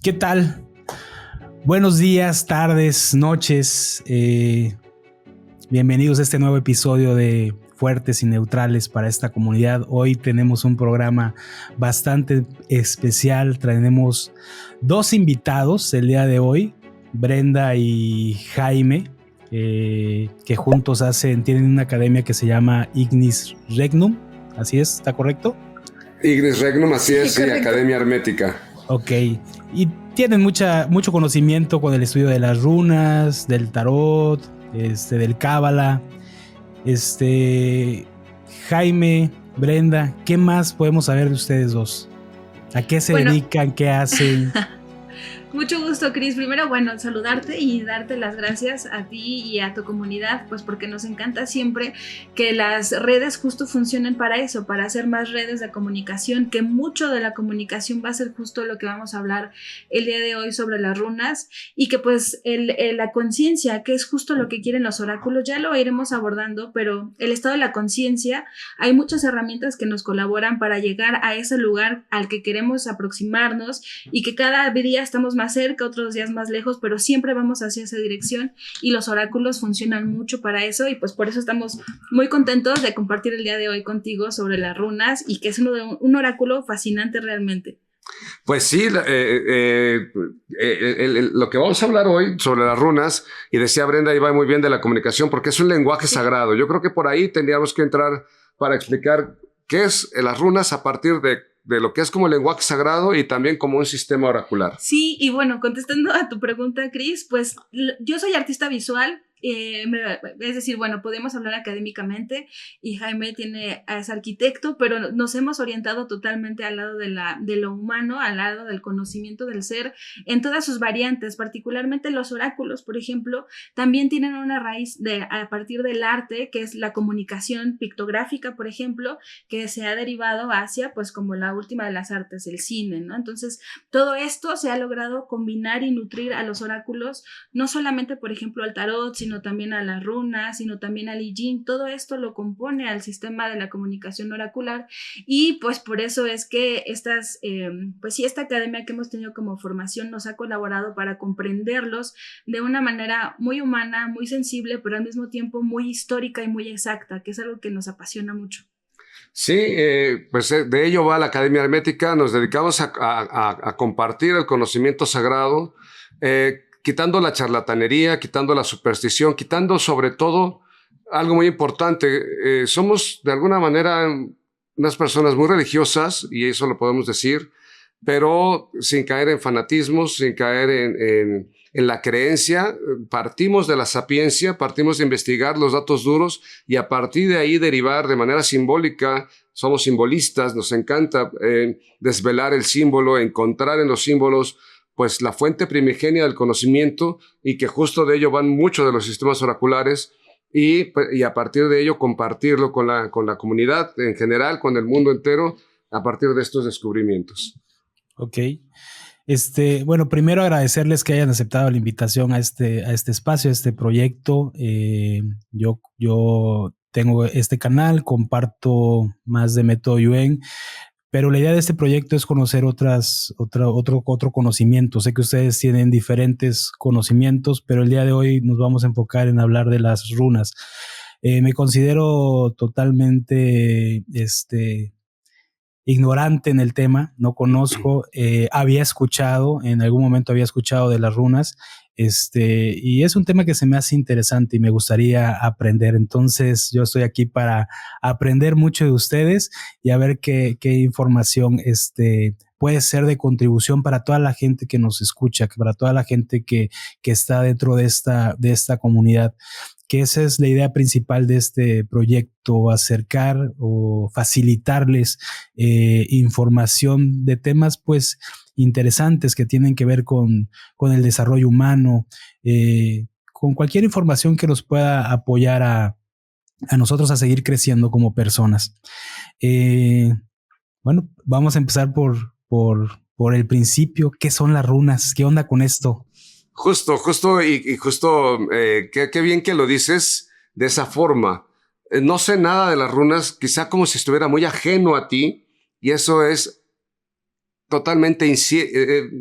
¿Qué tal? Buenos días, tardes, noches. Bienvenidos a este nuevo episodio de Fuertes y Neutrales para esta comunidad. Hoy tenemos un programa bastante especial. Tenemos dos invitados el día de hoy, Brenda y Jaime, que juntos tienen una academia que se llama Ignis Regnum. ¿Así es? ¿Está correcto? Ignis Regnum, así es, sí, Academia Hermética. Ok, y tienen mucho conocimiento con el estudio de las runas, del tarot, del cábala. Jaime, Brenda, ¿qué más podemos saber de ustedes dos? ¿A qué se dedican? ¿Qué hacen? Mucho gusto, Cris. Primero, saludarte y darte las gracias a ti y a tu comunidad, pues porque nos encanta siempre que las redes justo funcionen para eso, para hacer más redes de comunicación, que mucho de la comunicación va a ser justo lo que vamos a hablar el día de hoy sobre las runas y que pues la conciencia, que es justo lo que quieren los oráculos, ya lo iremos abordando, pero el estado de la conciencia, hay muchas herramientas que nos colaboran para llegar a ese lugar al que queremos aproximarnos y que cada día estamos más cerca, otros días más lejos, pero siempre vamos hacia esa dirección y los oráculos funcionan mucho para eso y pues por eso estamos muy contentos de compartir el día de hoy contigo sobre las runas y que es un oráculo fascinante realmente. Pues sí, lo que vamos a hablar hoy sobre las runas, y decía Brenda, y va muy bien de la comunicación, porque es un lenguaje sagrado. Yo creo que por ahí tendríamos que entrar para explicar qué es las runas a partir de lo que es como el lenguaje sagrado y también como un sistema oracular. Sí, y bueno, contestando a tu pregunta, Cris, pues yo soy artista visual. Es decir, podemos hablar académicamente y Jaime es arquitecto, pero nos hemos orientado totalmente al lado de lo humano, al lado del conocimiento del ser en todas sus variantes, particularmente los oráculos, por ejemplo, también tienen una raíz a partir del arte, que es la comunicación pictográfica, por ejemplo, que se ha derivado hacia, pues como la última de las artes, el cine, ¿no? Entonces, todo esto se ha logrado combinar y nutrir a los oráculos, no solamente, por ejemplo, al tarot, sino también a las runas, sino también al I Ching. Todo esto lo compone al sistema de la comunicación oracular y pues por eso es que esta academia que hemos tenido como formación nos ha colaborado para comprenderlos de una manera muy humana, muy sensible, pero al mismo tiempo muy histórica y muy exacta, que es algo que nos apasiona mucho. Sí, pues de ello va la Academia Hermética. Nos dedicamos a compartir el conocimiento sagrado, quitando la charlatanería, quitando la superstición, quitando sobre todo algo muy importante. Somos de alguna manera unas personas muy religiosas, y eso lo podemos decir, pero sin caer en fanatismos, sin caer en la creencia. Partimos de la sapiencia, partimos de investigar los datos duros y a partir de ahí derivar de manera simbólica. Somos simbolistas, nos encanta desvelar el símbolo, encontrar en los símbolos pues la fuente primigenia del conocimiento, y que justo de ello van muchos de los sistemas oraculares, y a partir de ello compartirlo con la comunidad en general, con el mundo entero, a partir de estos descubrimientos. Ok. Primero agradecerles que hayan aceptado la invitación a este espacio, a este proyecto. Yo tengo este canal, comparto más de método Yuen, pero la idea de este proyecto es conocer otro conocimiento. Sé que ustedes tienen diferentes conocimientos, pero el día de hoy nos vamos a enfocar en hablar de las runas. Me considero totalmente ignorante en el tema, no conozco, en algún momento había escuchado de las runas, y es un tema que se me hace interesante y me gustaría aprender. Entonces yo estoy aquí para aprender mucho de ustedes y a ver qué información puede ser de contribución para toda la gente que nos escucha, para toda la gente que está dentro de esta comunidad, que esa es la idea principal de este proyecto, acercar o facilitarles información de temas pues interesantes que tienen que ver con el desarrollo humano, con cualquier información que nos pueda apoyar a nosotros a seguir creciendo como personas. Vamos a empezar por el principio. ¿Qué son las runas? ¿Qué onda con esto? Justo, qué bien que lo dices de esa forma. No sé nada de las runas, quizá como si estuviera muy ajeno a ti, y eso es totalmente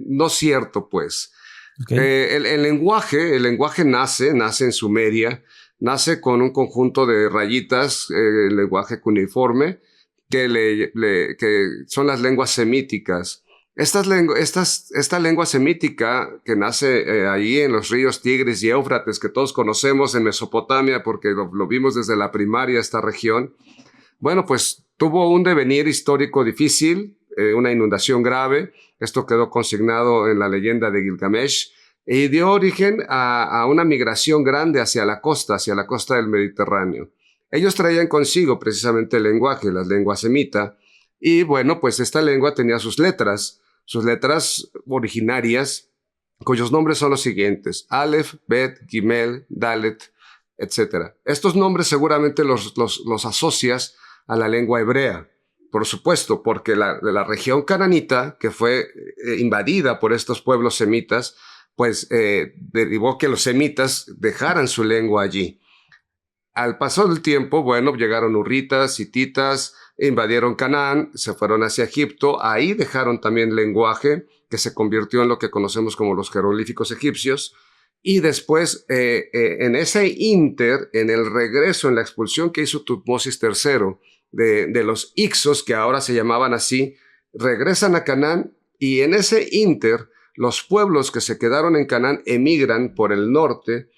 no cierto, pues. Okay. El lenguaje nace en Sumeria, nace con un conjunto de rayitas, el lenguaje cuneiforme, que son las lenguas semíticas. Esta lengua semítica que nace ahí en los ríos Tigris y Éufrates, que todos conocemos en Mesopotamia porque lo vimos desde la primaria, esta región, bueno, pues tuvo un devenir histórico difícil, una inundación grave. Esto quedó consignado en la leyenda de Gilgamesh y dio origen a una migración grande hacia la costa del Mediterráneo. Ellos traían consigo precisamente el lenguaje, las lenguas semita, y bueno, pues esta lengua tenía sus letras originarias, cuyos nombres son los siguientes: Aleph, Bet, Gimel, Dalet, etc. Estos nombres seguramente los asocias a la lengua hebrea, por supuesto, porque la región cananita, que fue invadida por estos pueblos semitas, pues derivó que los semitas dejaran su lengua allí. Al paso del tiempo, bueno, llegaron hurritas, hititas, invadieron Canaán, se fueron hacia Egipto, ahí dejaron también lenguaje que se convirtió en lo que conocemos como los jeroglíficos egipcios, y después en ese ínter, en el regreso, en la expulsión que hizo Tutmosis III de los Ixos, que ahora se llamaban así, regresan a Canaán, y en ese ínter los pueblos que se quedaron en Canaán emigran por el norte,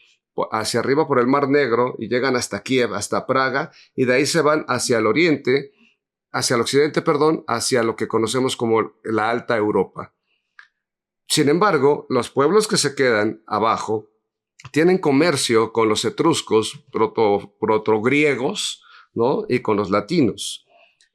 hacia arriba por el Mar Negro, y llegan hasta Kiev, hasta Praga, y de ahí se van hacia el oriente, hacia el occidente, perdón, hacia lo que conocemos como la Alta Europa. Sin embargo, los pueblos que se quedan abajo tienen comercio con los etruscos, protogriegos, ¿no? Y con los latinos.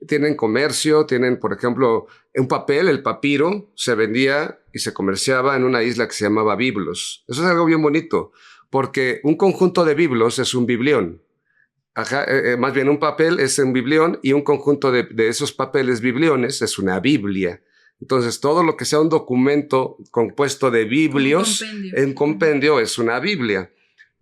Tienen comercio, tienen, por ejemplo, un papel, el papiro, se vendía y se comerciaba en una isla que se llamaba Biblos. Eso es algo bien bonito, porque un conjunto de biblos es un biblión. Más bien un papel es un biblión, y un conjunto de esos papeles bibliones es una Biblia. Entonces, todo lo que sea un documento compuesto de biblios, un compendio es una Biblia.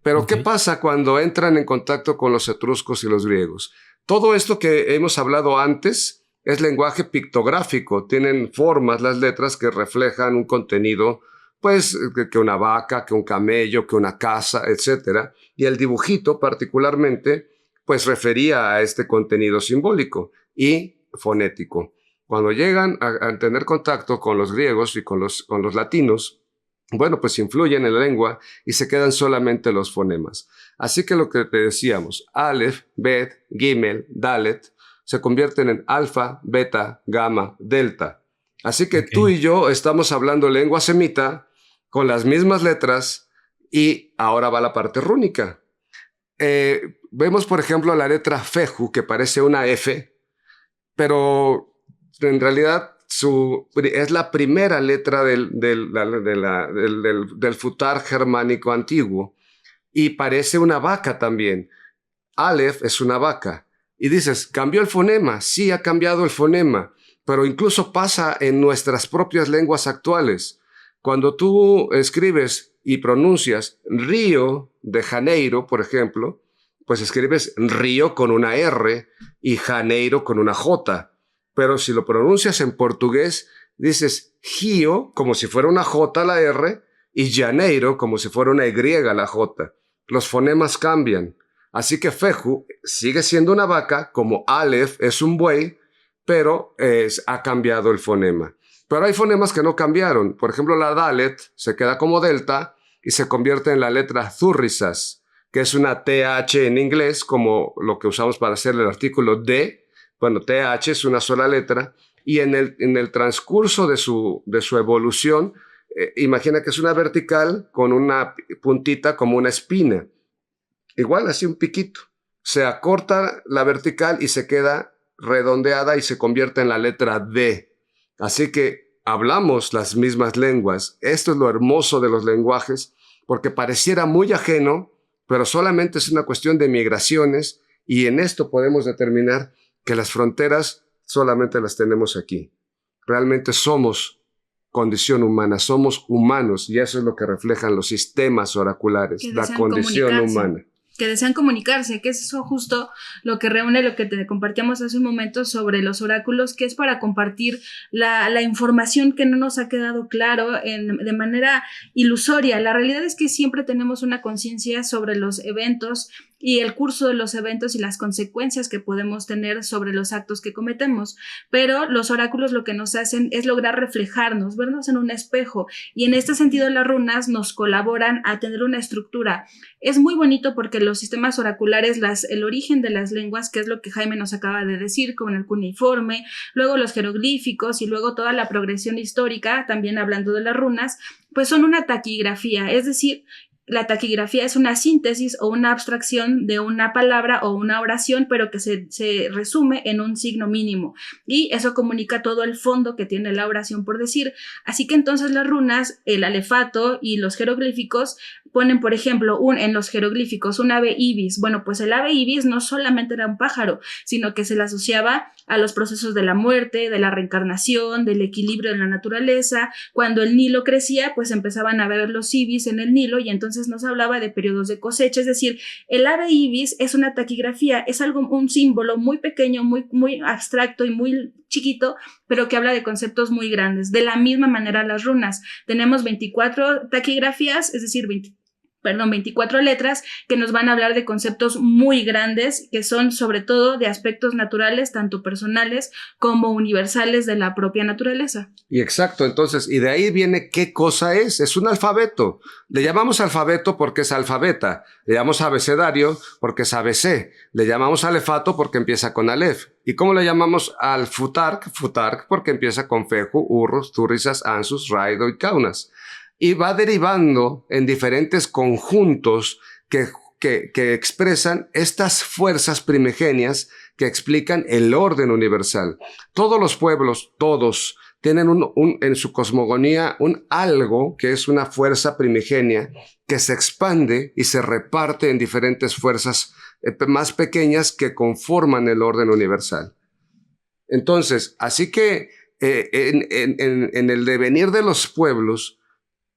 Pero, okay, ¿qué pasa cuando entran en contacto con los etruscos y los griegos? Todo esto que hemos hablado antes es lenguaje pictográfico. Tienen formas las letras que reflejan un contenido, pues, que una vaca, que un camello, que una casa, etc. Y el dibujito particularmente, pues, refería a este contenido simbólico y fonético. Cuando llegan a tener contacto con los griegos y con los latinos, bueno, pues influyen en la lengua y se quedan solamente los fonemas. Así que lo que te decíamos, Aleph, Bet, Gimel, Dalet, se convierten en alfa, beta, gamma, delta. Así que tú y yo estamos hablando lengua semita con las mismas letras, y ahora va la parte rúnica. Vemos, por ejemplo, la letra Feju, que parece una F, pero en realidad es la primera letra del futar germánico antiguo, y parece una vaca también. Aleph es una vaca. Y dices, ¿cambió el fonema? Sí, ha cambiado el fonema, pero incluso pasa en nuestras propias lenguas actuales. Cuando tú escribes y pronuncias Río de Janeiro, por ejemplo, pues escribes Río con una R y Janeiro con una J. Pero si lo pronuncias en portugués, dices Rio como si fuera una J la R y Janeiro como si fuera una Y la J. Los fonemas cambian. Así que Feju sigue siendo una vaca, como Aleph es un buey, pero ha cambiado el fonema. Pero hay fonemas que no cambiaron. Por ejemplo, la Dalet se queda como delta y se convierte en la letra Zurrisas, que es una TH en inglés, como lo que usamos para hacer el artículo D. Bueno, TH es una sola letra, y en el transcurso de su evolución, imagina que es una vertical con una puntita como una espina. Igual, así un piquito. Se acorta la vertical y se queda redondeada y se convierte en la letra D. Así que hablamos las mismas lenguas. Esto es lo hermoso de los lenguajes, porque pareciera muy ajeno, pero solamente es una cuestión de migraciones, y en esto podemos determinar que las fronteras solamente las tenemos aquí. Realmente somos condición humana, somos humanos, y eso es lo que reflejan los sistemas oraculares, la condición humana. que desean comunicarse, que es eso justo lo que reúne lo que te compartíamos hace un momento sobre los oráculos, que es para compartir la información que no nos ha quedado claro de manera ilusoria. La realidad es que siempre tenemos una conciencia sobre los eventos y el curso de los eventos y las consecuencias que podemos tener sobre los actos que cometemos, pero los oráculos lo que nos hacen es lograr reflejarnos, vernos en un espejo, y en este sentido las runas nos colaboran a tener una estructura. Es muy bonito porque los sistemas oraculares, el origen de las lenguas, que es lo que Jaime nos acaba de decir, con el cuneiforme, luego los jeroglíficos y luego toda la progresión histórica, también hablando de las runas, pues son una taquigrafía, es decir, la taquigrafía es una síntesis o una abstracción de una palabra o una oración, pero que se resume en un signo mínimo, y eso comunica todo el fondo que tiene la oración por decir. Así que entonces las runas, el alefato y los jeroglíficos ponen, por ejemplo, en los jeroglíficos un ave ibis. Bueno, pues el ave ibis no solamente era un pájaro, sino que se le asociaba a los procesos de la muerte, de la reencarnación, del equilibrio de la naturaleza. Cuando el Nilo crecía, pues empezaban a ver los ibis en el Nilo, y entonces nos hablaba de periodos de cosecha. Es decir, el ave ibis es una taquigrafía, es un símbolo muy pequeño, muy, muy abstracto y muy chiquito, pero que habla de conceptos muy grandes. De la misma manera las runas. Tenemos 24 taquigrafías, es decir, 24 letras que nos van a hablar de conceptos muy grandes, que son sobre todo de aspectos naturales, tanto personales como universales de la propia naturaleza. Y exacto, entonces, y de ahí viene qué cosa es un alfabeto. Le llamamos alfabeto porque es alfabeta, le llamamos abecedario porque es ABC, le llamamos alefato porque empieza con alef. ¿Y cómo le llamamos al futark? Futark porque empieza con feju, urrus, turrisas, ansus, raido y kaunas. Y va derivando en diferentes conjuntos que expresan estas fuerzas primigenias que explican el orden universal. Todos los pueblos, todos, tienen en su cosmogonía un algo que es una fuerza primigenia que se expande y se reparte en diferentes fuerzas más pequeñas que conforman el orden universal. Entonces, así que en el devenir de los pueblos,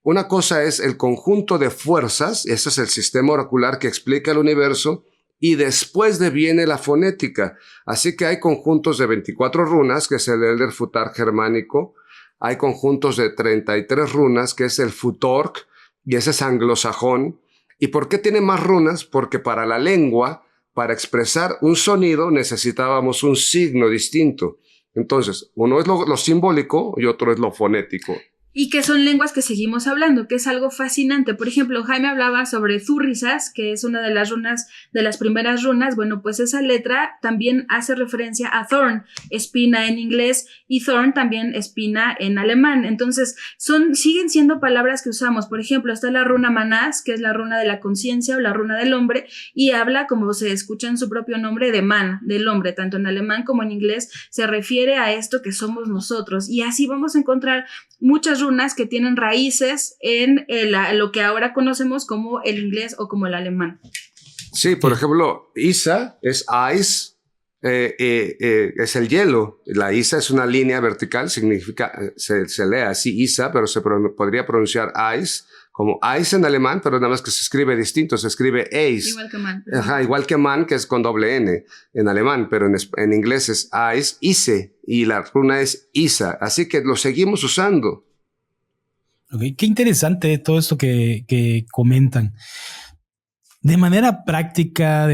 una cosa es el conjunto de fuerzas, ese es el sistema oracular que explica el universo, y después viene la fonética. Así que hay conjuntos de 24 runas, que es el Elder Futark germánico, hay conjuntos de 33 runas, que es el Futork, y ese es anglosajón. ¿Y por qué tiene más runas? Porque para la lengua, para expresar un sonido, necesitábamos un signo distinto. Entonces, uno es lo simbólico y otro es lo fonético. Y que son lenguas que seguimos hablando, que es algo fascinante. Por ejemplo, Jaime hablaba sobre Zurrisas, que es una de las runas, de las primeras runas. Bueno, pues esa letra también hace referencia a thorn, espina en inglés, y thorn también espina en alemán. Entonces, siguen siendo palabras que usamos. Por ejemplo, está la runa manás, que es la runa de la conciencia o la runa del hombre, y habla, como se escucha en su propio nombre, de man, del hombre. Tanto en alemán como en inglés se refiere a esto que somos nosotros. Y así vamos a encontrar muchas runas que tienen raíces en lo que ahora conocemos como el inglés o como el alemán. Sí, por ejemplo, Isa es ice, es el hielo. La Isa es una línea vertical, significa, se lee así Isa, pero se podría pronunciar ice, como ice en alemán, pero nada más que se escribe distinto, se escribe eis. Igual que man. Ajá, igual que man, que es con doble N en alemán, pero en inglés es ice, ise, y la runa es Isa. Así que lo seguimos usando. Okay. Qué interesante todo esto que comentan. De manera práctica,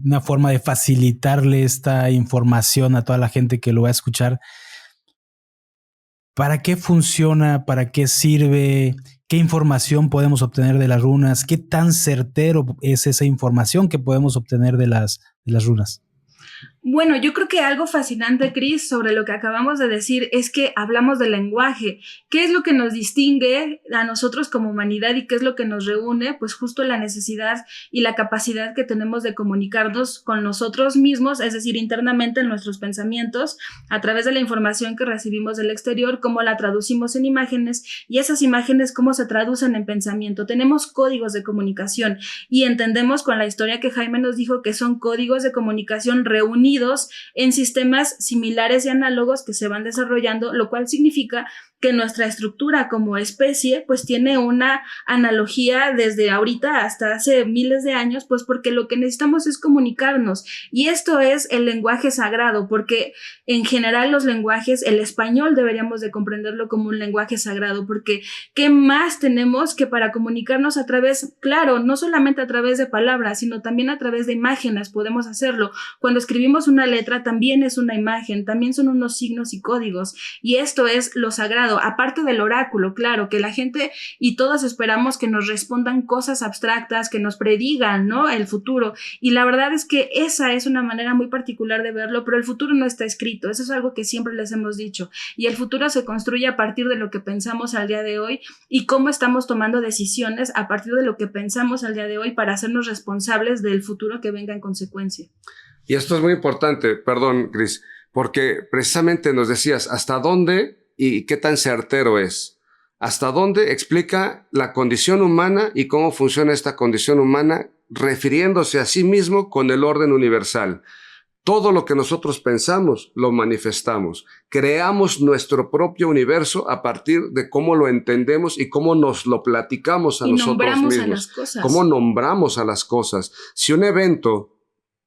una forma de facilitarle esta información a toda la gente que lo va a escuchar. ¿Para qué funciona? ¿Para qué sirve? ¿Qué información podemos obtener de las runas? ¿Qué tan certero es esa información que podemos obtener de las runas? Bueno, yo creo que algo fascinante, Cris, sobre lo que acabamos de decir es que hablamos del lenguaje. ¿Qué es lo que nos distingue a nosotros como humanidad y qué es lo que nos reúne? Pues justo la necesidad y la capacidad que tenemos de comunicarnos con nosotros mismos, es decir, internamente en nuestros pensamientos, a través de la información que recibimos del exterior, cómo la traducimos en imágenes y esas imágenes cómo se traducen en pensamiento. Tenemos códigos de comunicación y entendemos con la historia que Jaime nos dijo que son códigos de comunicación reunidos unidos en sistemas similares y análogos que se van desarrollando, lo cual significa que nuestra estructura como especie pues tiene una analogía desde ahorita hasta hace miles de años, pues porque lo que necesitamos es comunicarnos, y esto es el lenguaje sagrado, porque en general los lenguajes, el español deberíamos de comprenderlo como un lenguaje sagrado, porque ¿qué más tenemos que para comunicarnos a través, claro, no solamente a través de palabras, sino también a través de imágenes podemos hacerlo? Cuando escribimos una letra también es una imagen, también son unos signos y códigos, y esto es lo sagrado, aparte del oráculo, claro, que la gente y todos esperamos que nos respondan cosas abstractas, que nos predigan, ¿no?, el futuro, y la verdad es que esa es una manera muy particular de verlo, pero el futuro no está escrito, eso es algo que siempre les hemos dicho, y el futuro se construye a partir de lo que pensamos al día de hoy y cómo estamos tomando decisiones a partir de lo que pensamos al día de hoy para hacernos responsables del futuro que venga en consecuencia. Y esto es muy importante, perdón, Cris, porque precisamente nos decías hasta dónde y qué tan certero es. Hasta dónde explica la condición humana y cómo funciona esta condición humana, refiriéndose a sí mismo con el orden universal. Todo lo que nosotros pensamos lo manifestamos. Creamos nuestro propio universo a partir de cómo lo entendemos y cómo nos lo platicamos a nosotros mismos. A las cosas. Cómo nombramos a las cosas. Si un evento,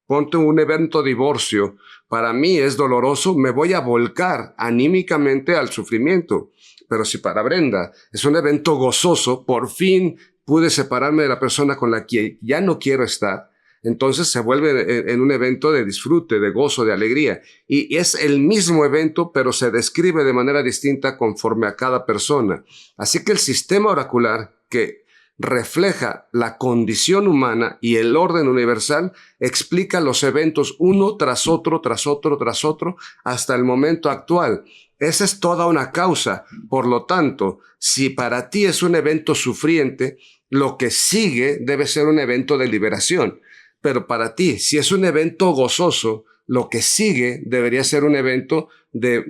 ponte un evento divorcio, para mí es doloroso, me voy a volcar anímicamente al sufrimiento. Pero si para Brenda es un evento gozoso, por fin pude separarme de la persona con la que ya no quiero estar, entonces se vuelve en un evento de disfrute, de gozo, de alegría. Y es el mismo evento, pero se describe de manera distinta conforme a cada persona. Así que el sistema oracular, que refleja la condición humana y el orden universal, explica los eventos uno tras otro, tras otro, tras otro, hasta el momento actual. Esa es toda una causa. Por lo tanto, si para ti es un evento sufriente, lo que sigue debe ser un evento de liberación. Pero para ti, si es un evento gozoso, lo que sigue debería ser un evento de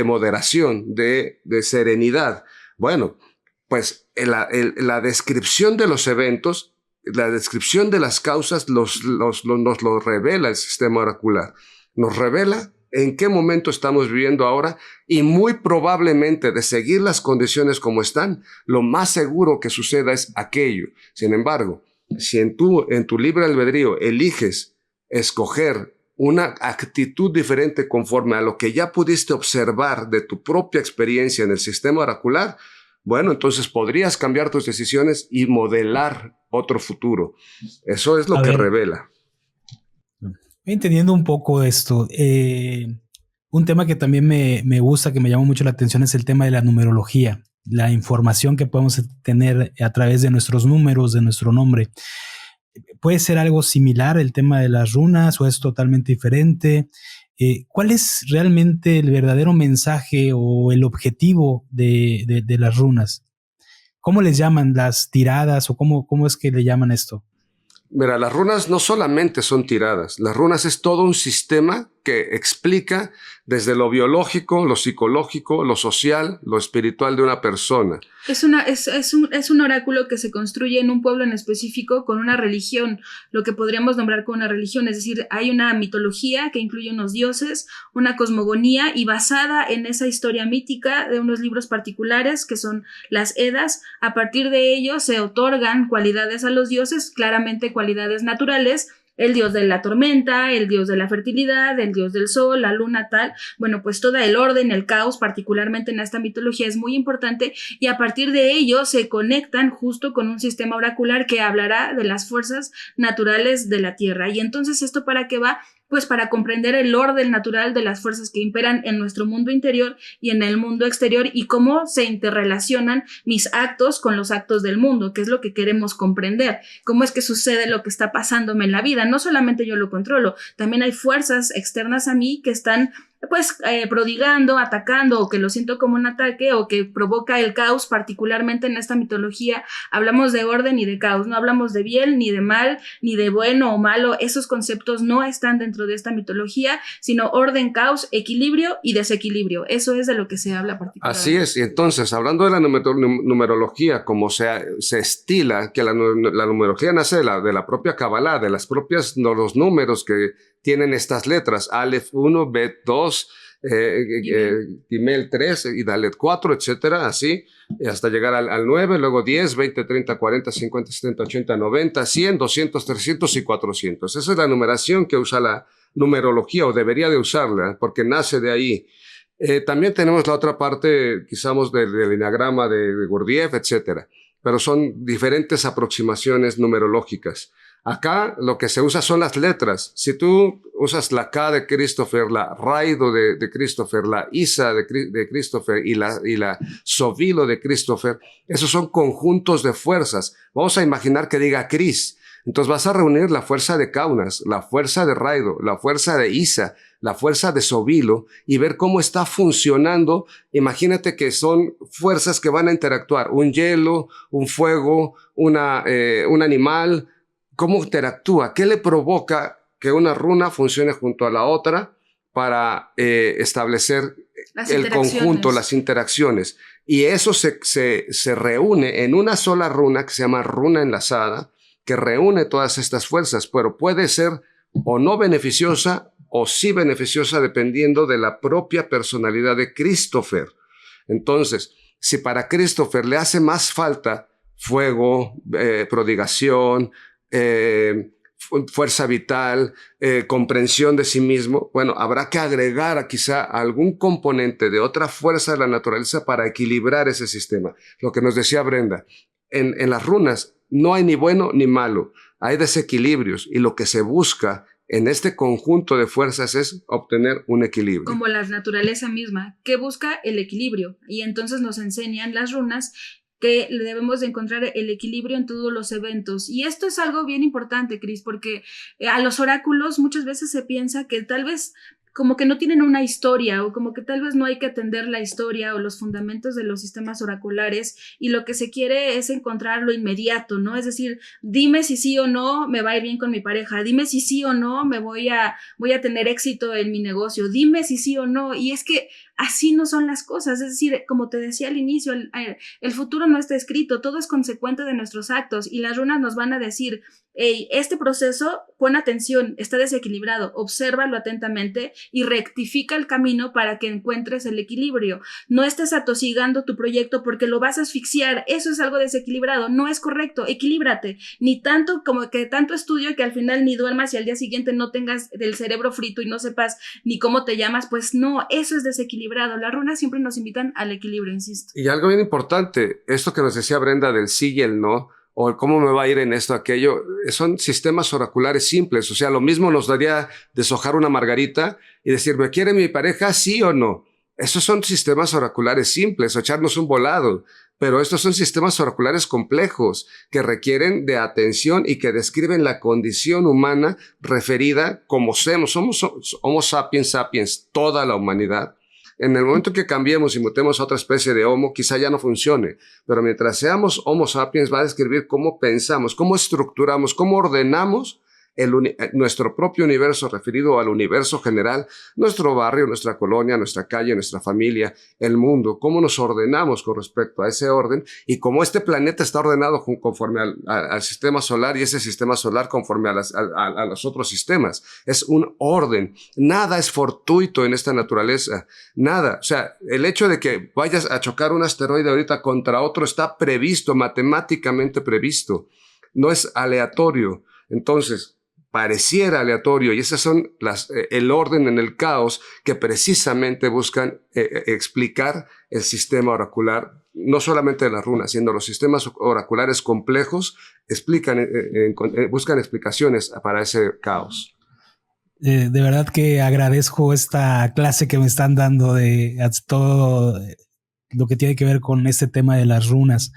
moderación, de serenidad. Bueno, pues la descripción de los eventos, la descripción de las causas nos lo revela el sistema oracular. Nos revela en qué momento estamos viviendo ahora, y muy probablemente, de seguir las condiciones como están, lo más seguro que suceda es aquello. Sin embargo, si en tu libre albedrío eliges escoger una actitud diferente conforme a lo que ya pudiste observar de tu propia experiencia en el sistema oracular, bueno, entonces podrías cambiar tus decisiones y modelar otro futuro. Eso es lo que revela. Entendiendo un poco esto, un tema que también me gusta, que me llama mucho la atención, es el tema de la numerología, la información que podemos tener a través de nuestros números, de nuestro nombre. ¿Puede ser algo similar el tema de las runas o es totalmente diferente? ¿Cuál es realmente el verdadero mensaje o el objetivo de las runas? ¿Cómo les llaman? ¿Las tiradas o cómo es que le llaman esto? Mira, las runas no solamente son tiradas, las runas es todo un sistema que explica desde lo biológico, lo psicológico, lo social, lo espiritual de una persona. Es un oráculo que se construye en un pueblo en específico con una religión, lo que podríamos nombrar como una religión, es decir, hay una mitología que incluye unos dioses, una cosmogonía, y basada en esa historia mítica de unos libros particulares que son las Edas, a partir de ello se otorgan cualidades a los dioses, claramente cualidades naturales. El dios de la tormenta, el dios de la fertilidad, el dios del sol, la luna, tal. Bueno, pues todo el orden, el caos, particularmente en esta mitología, es muy importante, y a partir de ello se conectan justo con un sistema oracular que hablará de las fuerzas naturales de la Tierra. Y entonces, ¿esto para qué va? Pues para comprender el orden natural de las fuerzas que imperan en nuestro mundo interior y en el mundo exterior, y cómo se interrelacionan mis actos con los actos del mundo, que es lo que queremos comprender. Cómo es que sucede lo que está pasándome en la vida. No solamente yo lo controlo, también hay fuerzas externas a mí que están prodigando, atacando, o que lo siento como un ataque, o que provoca el caos. Particularmente en esta mitología hablamos de orden y de caos, no hablamos de bien ni de mal, ni de bueno o malo. Esos conceptos no están dentro de esta mitología, sino orden, caos, equilibrio y desequilibrio. Eso es de lo que se habla particularmente. Así es. Y entonces, hablando de la numerología, como se estila, que la numerología nace de la propia Kabbalah, de los números que tienen estas letras, Aleph 1, Bet 2, Gimel 3 y Dalet 4, etcétera, así, hasta llegar al 9, luego 10, 20, 30, 40, 50, 70, 80, 90, 100, 200, 300 y 400. Esa es la numeración que usa la numerología, o debería de usarla, porque nace de ahí. También tenemos la otra parte, quizás del enagrama de Gurdjieff, etcétera, pero son diferentes aproximaciones numerológicas. Acá lo que se usa son las letras. Si tú usas la K de Christopher, la Raido de Christopher, la Isa de Christopher y la Sovilo de Christopher, esos son conjuntos de fuerzas. Vamos a imaginar que diga Cris. Entonces vas a reunir la fuerza de Kaunas, la fuerza de Raido, la fuerza de Isa, la fuerza de Sovilo y ver cómo está funcionando. Imagínate que son fuerzas que van a interactuar. Un hielo, un fuego, un animal. ¿Cómo interactúa? ¿Qué le provoca que una runa funcione junto a la otra para establecer el conjunto, las interacciones? Y eso se reúne en una sola runa que se llama runa enlazada, que reúne todas estas fuerzas, pero puede ser o no beneficiosa o sí beneficiosa dependiendo de la propia personalidad de Christopher. Entonces, si para Christopher le hace más falta fuego, prodigación, fuerza vital, comprensión de sí mismo, bueno, habrá que agregar quizá algún componente de otra fuerza de la naturaleza para equilibrar ese sistema. Lo que nos decía Brenda, en las runas no hay ni bueno ni malo, hay desequilibrios y lo que se busca en este conjunto de fuerzas es obtener un equilibrio. Como la naturaleza misma, que busca el equilibrio, y entonces nos enseñan las runas que debemos de encontrar el equilibrio en todos los eventos. Y esto es algo bien importante, Cris, porque a los oráculos muchas veces se piensa que tal vez como que no tienen una historia o como que tal vez no hay que atender la historia o los fundamentos de los sistemas oraculares y lo que se quiere es encontrar lo inmediato, ¿no? Es decir, dime si sí o no me va a ir bien con mi pareja, dime si sí o no me voy a tener éxito en mi negocio, dime si sí o no. Y es que así no son las cosas, es decir, como te decía al inicio, el futuro no está escrito, todo es consecuente de nuestros actos y las runas nos van a decir, hey, este proceso, pon atención, está desequilibrado, obsérvalo atentamente y rectifica el camino para que encuentres el equilibrio. No estés atosigando tu proyecto porque lo vas a asfixiar, eso es algo desequilibrado, no es correcto, equilíbrate, ni tanto como que tanto estudio que al final ni duermas y al día siguiente no tengas el cerebro frito y no sepas ni cómo te llamas, pues no, eso es desequilibrado. Las runas siempre nos invitan al equilibrio, insisto. Y algo bien importante, esto que nos decía Brenda del sí y el no, o cómo me va a ir en esto, aquello, son sistemas oraculares simples. O sea, lo mismo nos daría deshojar una margarita y decir, ¿me quiere mi pareja, sí o no? Esos son sistemas oraculares simples, o echarnos un volado. Pero estos son sistemas oraculares complejos que requieren de atención y que describen la condición humana referida como somos Homo sapiens sapiens, toda la humanidad. En el momento que cambiemos y mutemos a otra especie de Homo, quizá ya no funcione. Pero mientras seamos Homo sapiens, va a describir cómo pensamos, cómo estructuramos, cómo ordenamos nuestro propio universo referido al universo general, nuestro barrio, nuestra colonia, nuestra calle, nuestra familia, el mundo, cómo nos ordenamos con respecto a ese orden y cómo este planeta está ordenado conforme al sistema solar y ese sistema solar conforme a los otros sistemas. Es un orden. Nada es fortuito en esta naturaleza. Nada. O sea, el hecho de que vayas a chocar un asteroide ahorita contra otro está previsto, matemáticamente previsto. No es aleatorio. Entonces, pareciera aleatorio y esas son el orden en el caos que precisamente buscan explicar el sistema oracular, no solamente de las runas, sino los sistemas oraculares complejos buscan explicaciones para ese caos. De verdad que agradezco esta clase que me están dando de todo lo que tiene que ver con este tema de las runas.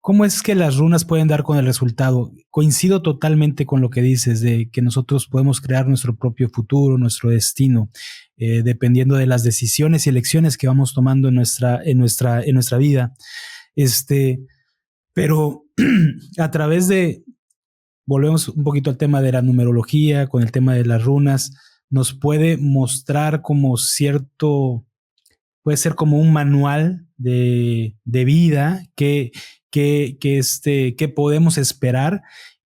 ¿Cómo es que las runas pueden dar con el resultado? Coincido totalmente con lo que dices, de que nosotros podemos crear nuestro propio futuro, nuestro destino, dependiendo de las decisiones y elecciones que vamos tomando en nuestra vida. Pero a través de, volvemos un poquito al tema de la numerología, con el tema de las runas, nos puede mostrar como puede ser como un manual de vida que podemos esperar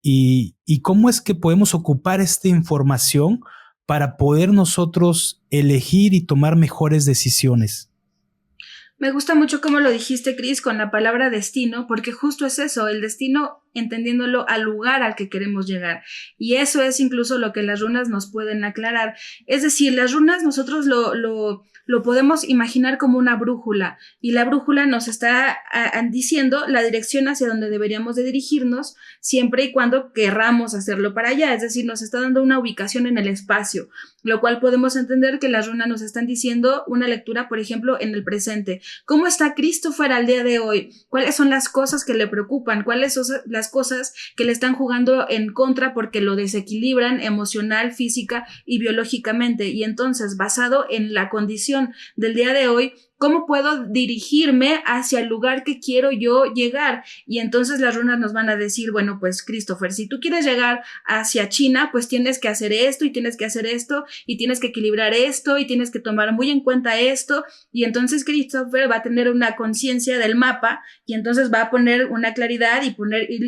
y cómo es que podemos ocupar esta información para poder nosotros elegir y tomar mejores decisiones. Me gusta mucho cómo lo dijiste, Cris, con la palabra destino, porque justo es eso, el destino entendiéndolo al lugar al que queremos llegar. Y eso es incluso lo que las runas nos pueden aclarar. Es decir, las runas nosotros lo podemos imaginar como una brújula, y la brújula nos está diciendo la dirección hacia donde deberíamos de dirigirnos, siempre y cuando querramos hacerlo para allá. Es decir, nos está dando una ubicación en el espacio, lo cual podemos entender que las runas nos están diciendo una lectura, por ejemplo, en el presente. ¿Cómo está Christopher al día de hoy? ¿Cuáles son las cosas que le preocupan? ¿Cuáles son las cosas que le están jugando en contra porque lo desequilibran emocional, física y biológicamente? Y entonces, basado en la condición del día de hoy, ¿cómo puedo dirigirme hacia el lugar que quiero yo llegar? Y entonces las runas nos van a decir, bueno, pues Christopher, si tú quieres llegar hacia China, pues tienes que hacer esto y tienes que hacer esto y tienes que equilibrar esto y tienes que tomar muy en cuenta esto. Y entonces Christopher va a tener una conciencia del mapa y entonces va a poner una claridad y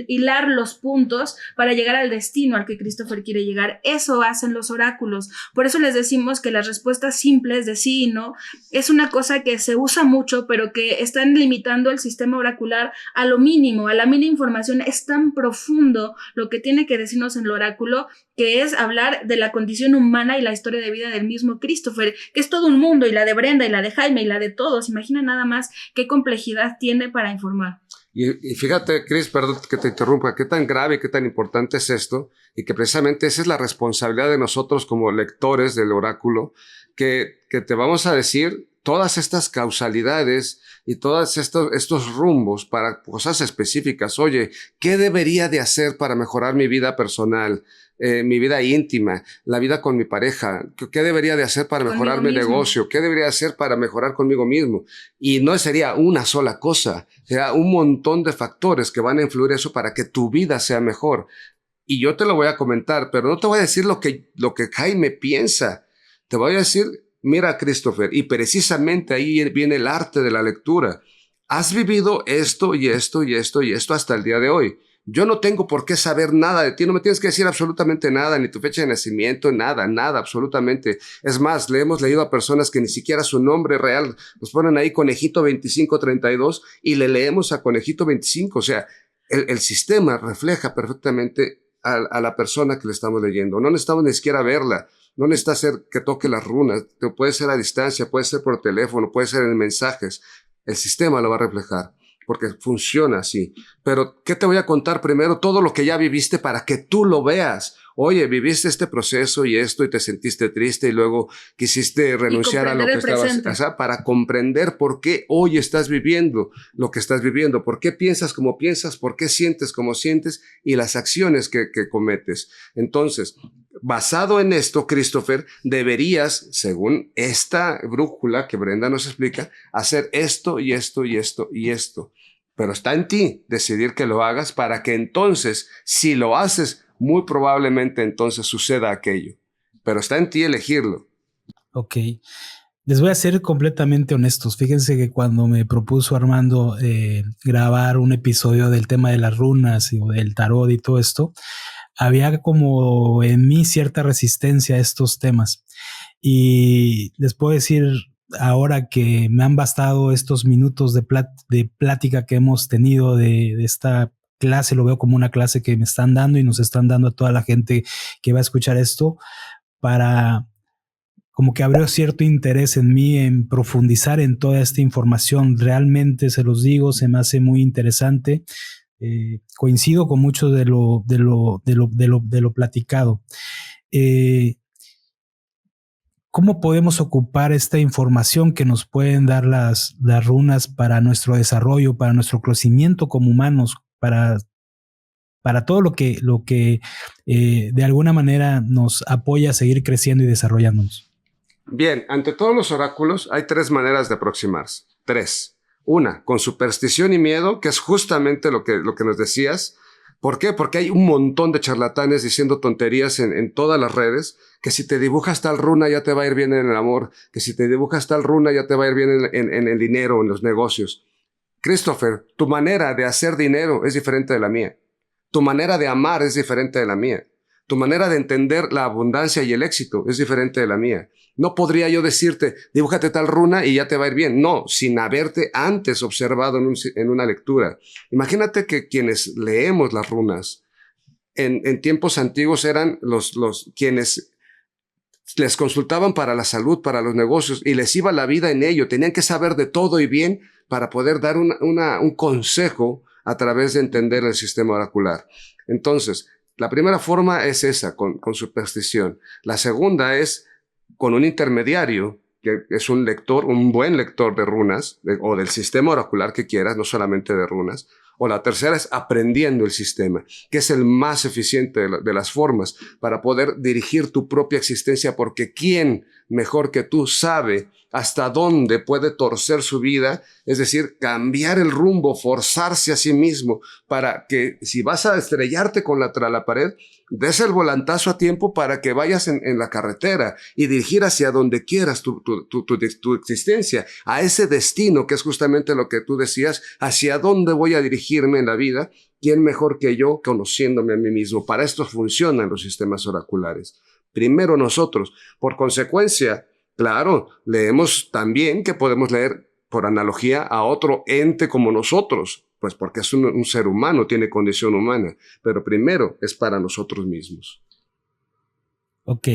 hilar los puntos para llegar al destino al que Christopher quiere llegar. Eso hacen los oráculos. Por eso les decimos que las respuestas simples de sí y no es una cosa que se usa mucho, pero que están limitando el sistema oracular a lo mínimo, a la mínima información. Es tan profundo lo que tiene que decirnos en el oráculo, que es hablar de la condición humana y la historia de vida del mismo Christopher, que es todo un mundo, y la de Brenda, y la de Jaime, y la de todos. Imagina nada más qué complejidad tiene para informar. Y fíjate, Cris, perdón que te interrumpa, qué tan grave, qué tan importante es esto, y que precisamente esa es la responsabilidad de nosotros como lectores del oráculo, que te vamos a decir todas estas causalidades y todos estos rumbos para cosas específicas. Oye, ¿qué debería de hacer para mejorar mi vida personal, mi vida íntima, la vida con mi pareja? ¿Qué debería de hacer para mejorar mi negocio? ¿Qué debería hacer para mejorar conmigo mismo? Y no sería una sola cosa, será un montón de factores que van a influir eso para que tu vida sea mejor. Y yo te lo voy a comentar, pero no te voy a decir lo que Jaime piensa. Te voy a decir, mira, Christopher, y precisamente ahí viene el arte de la lectura. Has vivido esto y esto y esto y esto hasta el día de hoy. Yo no tengo por qué saber nada de ti, no me tienes que decir absolutamente nada, ni tu fecha de nacimiento, nada, absolutamente. Es más, le hemos leído a personas que ni siquiera su nombre real, nos ponen ahí Conejito 2532 y le leemos a Conejito 25. O sea, el sistema refleja perfectamente a la persona que le estamos leyendo. No necesitamos ni siquiera verla. No necesita hacer que toque las runas. Puede ser a distancia, puede ser por teléfono, puede ser en mensajes. El sistema lo va a reflejar porque funciona así. Pero, ¿qué te voy a contar primero? Todo lo que ya viviste para que tú lo veas. Oye, viviste este proceso y esto y te sentiste triste y luego quisiste renunciar a lo que estabas, o sea, para comprender por qué hoy estás viviendo lo que estás viviendo, por qué piensas como piensas, por qué sientes como sientes y las acciones que cometes. Entonces, basado en esto, Christopher, deberías, según esta brújula que Brenda nos explica, hacer esto y esto y esto y esto. Pero está en ti decidir que lo hagas para que entonces, si lo haces, muy probablemente entonces suceda aquello. Pero está en ti elegirlo. Ok. Les voy a ser completamente honestos. Fíjense que cuando me propuso Armando grabar un episodio del tema de las runas y del tarot y todo esto, había como en mí cierta resistencia a estos temas. Y les puedo decir ahora que me han bastado estos minutos de plática que hemos tenido de esta clase, lo veo como una clase que me están dando y nos están dando a toda la gente que va a escuchar esto, para como que abrió cierto interés en mí en profundizar en toda esta información. Realmente se los digo, se me hace muy interesante. Coincido con mucho de lo platicado. ¿Cómo podemos ocupar esta información que nos pueden dar las runas para nuestro desarrollo, para nuestro crecimiento como humanos, para todo lo que de alguna manera nos apoya a seguir creciendo y desarrollándonos? Bien, ante todos los oráculos hay 3 maneras de aproximarse. 3. Una, con superstición y miedo, que es justamente lo que nos decías. ¿Por qué? Porque hay un montón de charlatanes diciendo tonterías en todas las redes, que si te dibujas tal runa ya te va a ir bien en el amor, que si te dibujas tal runa ya te va a ir bien en el dinero, en los negocios. Christopher, tu manera de hacer dinero es diferente de la mía. Tu manera de amar es diferente de la mía. Tu manera de entender la abundancia y el éxito es diferente de la mía. No podría yo decirte, dibújate tal runa y ya te va a ir bien. No, sin haberte antes observado en una lectura. Imagínate que quienes leemos las runas en tiempos antiguos eran los quienes les consultaban para la salud, para los negocios, y les iba la vida en ello. Tenían que saber de todo y bien para poder dar un consejo a través de entender el sistema oracular. Entonces, la primera forma es esa, con superstición. La segunda es con un intermediario, que es un lector, un buen lector de runas, o del sistema oracular que quieras, no solamente de runas. O la tercera es aprendiendo el sistema, que es el más eficiente de las formas para poder dirigir tu propia existencia, porque ¿quién mejor que tú sabe hasta dónde puede torcer su vida? Es decir, cambiar el rumbo, forzarse a sí mismo para que si vas a estrellarte contra la pared, des el volantazo a tiempo para que vayas en la carretera y dirigir hacia donde quieras tu existencia, a ese destino que es justamente lo que tú decías, hacia dónde voy a dirigirme en la vida. ¿Quién mejor que yo conociéndome a mí mismo? Para esto funcionan los sistemas oraculares. Primero nosotros. Por consecuencia, claro, leemos también que podemos leer por analogía a otro ente como nosotros, pues porque es un ser humano, tiene condición humana, pero primero es para nosotros mismos. Ok,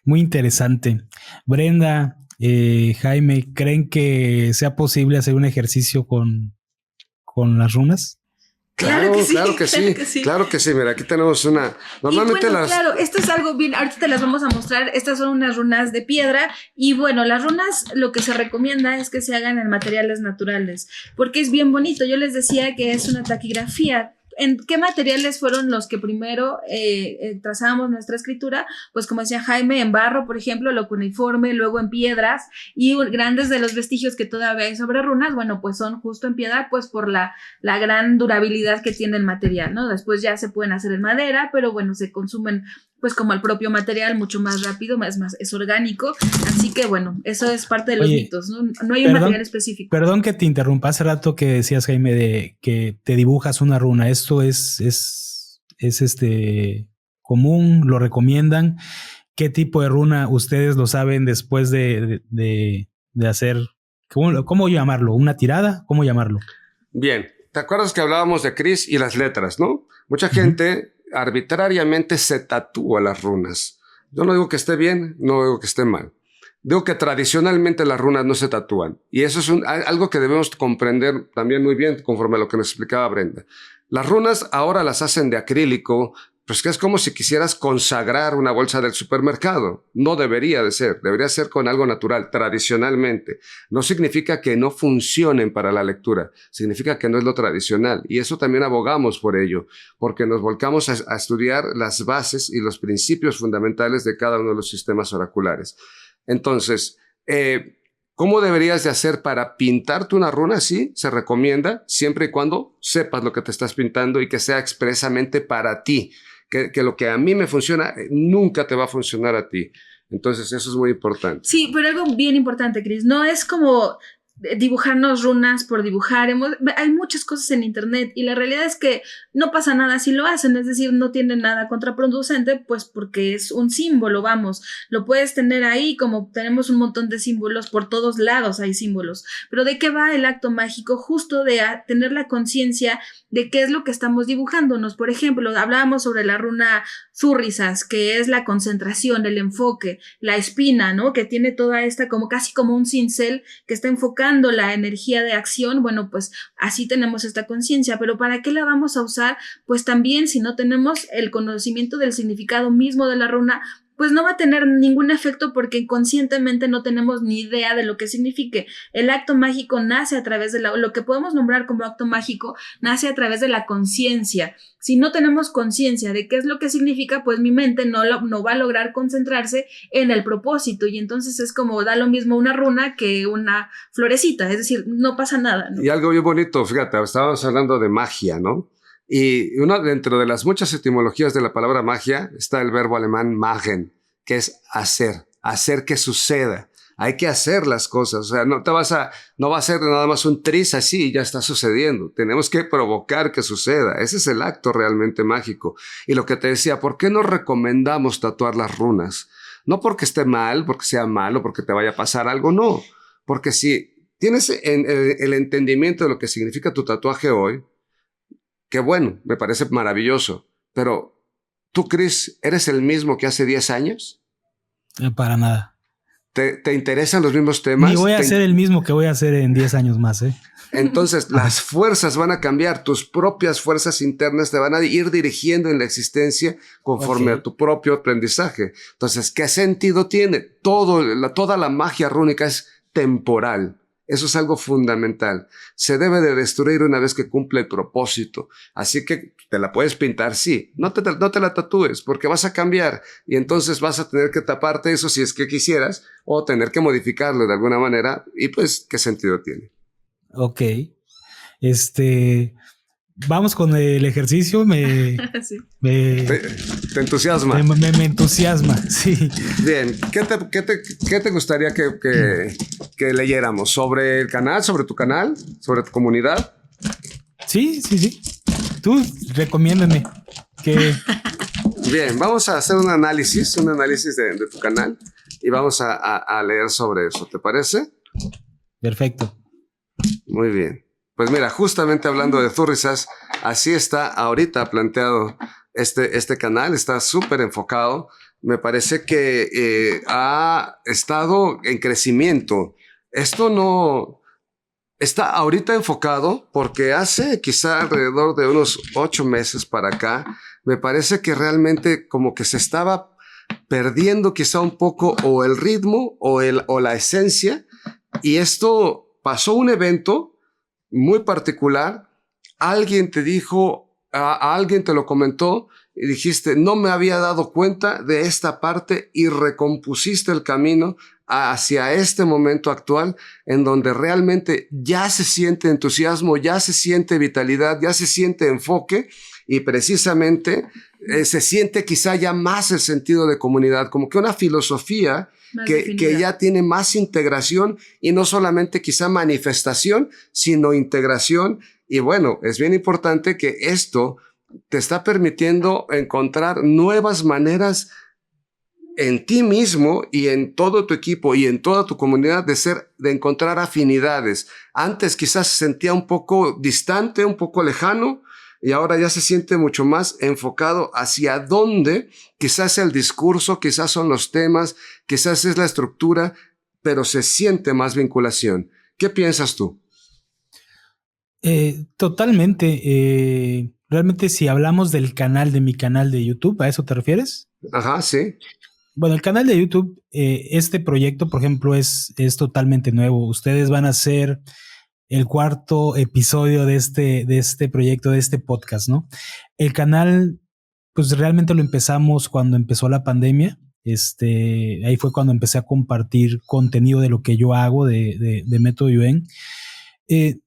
muy interesante. Brenda, Jaime, ¿creen que sea posible hacer un ejercicio con las runas? Claro que sí. Mira, aquí tenemos una. Normalmente Claro, esto es algo bien. Ahorita te las vamos a mostrar. Estas son unas runas de piedra. Y bueno, las runas lo que se recomienda es que se hagan en materiales naturales, porque es bien bonito. Yo les decía que es una taquigrafía. ¿En qué materiales fueron los que primero trazábamos nuestra escritura? Pues como decía Jaime, en barro, por ejemplo, lo cuneiforme, luego en piedras, y grandes de los vestigios que todavía hay sobre runas, bueno, pues son justo en piedra, pues por la gran durabilidad que tiene el material, ¿no? Después ya se pueden hacer en madera, pero bueno, se consumen pues como el propio material mucho más rápido, es orgánico, así que bueno, eso es parte de los mitos, ¿no? No hay un material específico. Perdón que te interrumpa, hace rato que decías, Jaime, de que te dibujas una runa, ¿esto es común? ¿Lo recomiendan? ¿Qué tipo de runa ustedes lo saben después de hacer, cómo llamarlo? ¿Una tirada? ¿Cómo llamarlo? Bien, ¿te acuerdas que hablábamos de Cris y las letras, no? Mucha gente arbitrariamente se tatúa las runas. Yo no digo que esté bien, no digo que esté mal. Digo que tradicionalmente las runas no se tatúan. Y eso es algo que debemos comprender también muy bien conforme a lo que nos explicaba Brenda. Las runas ahora las hacen de acrílico, pues que es como si quisieras consagrar una bolsa del supermercado. No debería de ser, debería ser con algo natural, tradicionalmente. No significa que no funcionen para la lectura, significa que no es lo tradicional. Y eso también abogamos por ello, porque nos volcamos a estudiar las bases y los principios fundamentales de cada uno de los sistemas oraculares. Entonces, ¿cómo deberías de hacer para pintarte una runa? Sí, se recomienda, siempre y cuando sepas lo que te estás pintando y que sea expresamente para ti. Que lo que a mí me funciona nunca te va a funcionar a ti. Entonces eso es muy importante. Sí, pero algo bien importante, Cris, no es como dibujarnos runas por dibujar. Hay muchas cosas en internet y la realidad es que no pasa nada si lo hacen, es decir, no tiene nada contraproducente, pues porque es un símbolo, vamos, lo puedes tener ahí como tenemos un montón de símbolos, por todos lados hay símbolos, pero ¿de qué va el acto mágico? Justo de tener la conciencia de qué es lo que estamos dibujándonos. Por ejemplo, hablábamos sobre la runa Zurrisas, que es la concentración, el enfoque, la espina, ¿no? Que tiene toda esta como casi como un cincel que está enfocando la energía de acción. Bueno, pues así tenemos esta conciencia, pero ¿para qué la vamos a usar? Pues también si no tenemos el conocimiento del significado mismo de la runa, pues no va a tener ningún efecto porque inconscientemente no tenemos ni idea de lo que signifique. El acto mágico nace a través de lo que podemos nombrar como acto mágico, nace a través de la conciencia. Si no tenemos conciencia de qué es lo que significa, pues mi mente no va a lograr concentrarse en el propósito y entonces es como da lo mismo una runa que una florecita, es decir, no pasa nada, ¿no? Y algo muy bonito, fíjate, estábamos hablando de magia, ¿no? Y dentro de las muchas etimologías de la palabra magia está el verbo alemán machen, que es hacer que suceda. Hay que hacer las cosas. O sea, no va a ser nada más un tris así y ya está sucediendo. Tenemos que provocar que suceda. Ese es el acto realmente mágico. Y lo que te decía, ¿por qué no recomendamos tatuar las runas? No porque esté mal, porque sea malo, porque te vaya a pasar algo, no. Porque si tienes el entendimiento de lo que significa tu tatuaje hoy, que bueno, me parece maravilloso, pero tú, Chris, ¿eres el mismo que hace 10 años? Para nada. ¿Te interesan los mismos temas? Ni voy a ser el mismo que voy a hacer en 10 años más, ¿eh? Entonces, las fuerzas van a cambiar, tus propias fuerzas internas te van a ir dirigiendo en la existencia conforme a tu propio aprendizaje. Entonces, ¿qué sentido tiene? Toda la magia rúnica es temporal. Eso es algo fundamental. Se debe de destruir una vez que cumple el propósito. Así que te la puedes pintar, sí. No te la tatúes porque vas a cambiar y entonces vas a tener que taparte eso si es que quisieras o tener que modificarlo de alguna manera y pues, ¿qué sentido tiene? Ok. Vamos con el ejercicio. Sí. ¿Te entusiasma? Me entusiasma, sí. Bien, ¿qué te gustaría que leyéramos? ¿Sobre el canal, sobre tu canal, sobre tu comunidad? Sí. Tú recomiéndame. Bien, vamos a hacer un análisis de tu canal y vamos a leer sobre eso, ¿te parece? Perfecto. Muy bien. Pues mira, justamente hablando de Thurrisas, así está ahorita planteado este canal, está súper enfocado. Me parece que ha estado en crecimiento. Esto no está ahorita enfocado porque hace quizá alrededor de unos 8 meses para acá, me parece que realmente como que se estaba perdiendo quizá un poco o el ritmo o la esencia. Y esto pasó un evento muy particular, alguien te dijo, a alguien te lo comentó y dijiste, no me había dado cuenta de esta parte y recompusiste el camino hacia este momento actual en donde realmente ya se siente entusiasmo, ya se siente vitalidad, ya se siente enfoque y precisamente se siente quizá ya más el sentido de comunidad, como que una filosofía que ya tiene más integración y no solamente quizá manifestación, sino integración. Y bueno, es bien importante que esto te está permitiendo encontrar nuevas maneras en ti mismo y en todo tu equipo y en toda tu comunidad de encontrar afinidades. Antes quizás se sentía un poco distante, un poco lejano, y ahora ya se siente mucho más enfocado hacia dónde, quizás el discurso, quizás son los temas, quizás es la estructura, pero se siente más vinculación. ¿Qué piensas tú? Totalmente. Realmente si hablamos de mi canal de YouTube, ¿a eso te refieres? Ajá, sí. Bueno, el canal de YouTube, este proyecto, por ejemplo, es totalmente nuevo. Ustedes van a hacer el 4º episodio de este proyecto, de este podcast, ¿no? El canal, pues realmente lo empezamos cuando empezó la pandemia. Ahí fue cuando empecé a compartir contenido de lo que yo hago de Método Yuen.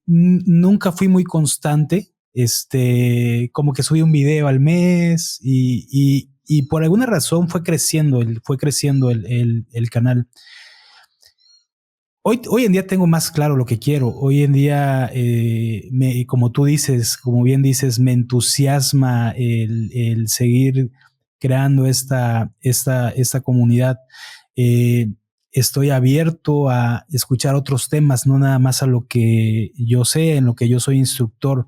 Nunca fui muy constante. Como que subí un video al mes y por alguna razón fue creciendo el canal. Hoy en día tengo más claro lo que quiero. Hoy en día, como bien dices, me entusiasma el seguir creando esta comunidad. Estoy abierto a escuchar otros temas, no nada más a lo que yo sé, en lo que yo soy instructor.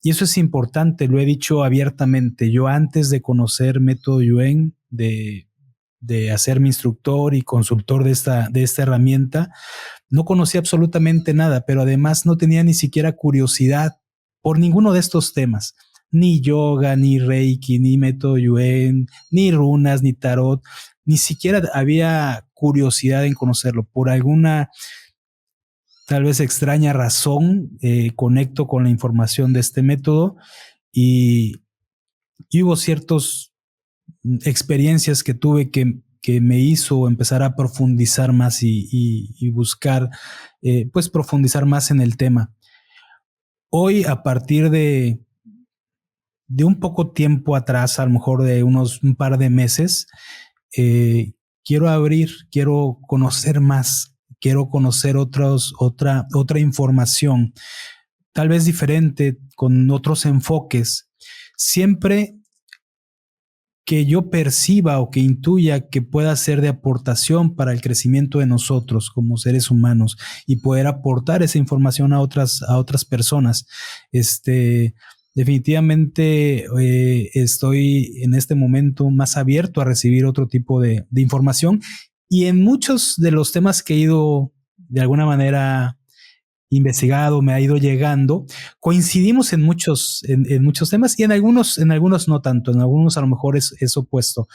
Y eso es importante, lo he dicho abiertamente. Yo antes de conocer Método Yuen, de hacerme instructor y consultor de esta herramienta, no conocía absolutamente nada, pero además no tenía ni siquiera curiosidad por ninguno de estos temas, ni yoga, ni reiki, ni Método Yuen, ni runas, ni tarot, ni siquiera había curiosidad en conocerlo. Por alguna tal vez extraña razón, conecto con la información de este método y hubo ciertas experiencias que tuve que me hizo empezar a profundizar más y buscar, pues profundizar más en el tema. Hoy, a partir de un poco tiempo atrás, a lo mejor de un par de meses, quiero abrir, quiero conocer más, quiero conocer otra información, tal vez diferente, con otros enfoques. Siempre que yo perciba o que intuya que pueda ser de aportación para el crecimiento de nosotros como seres humanos y poder aportar esa información a otras personas. Definitivamente estoy en este momento más abierto a recibir otro tipo de información, y en muchos de los temas que he ido de alguna manera investigado, me ha ido llegando, coincidimos en muchos temas, y en algunos no tanto, en algunos a lo mejor es opuesto.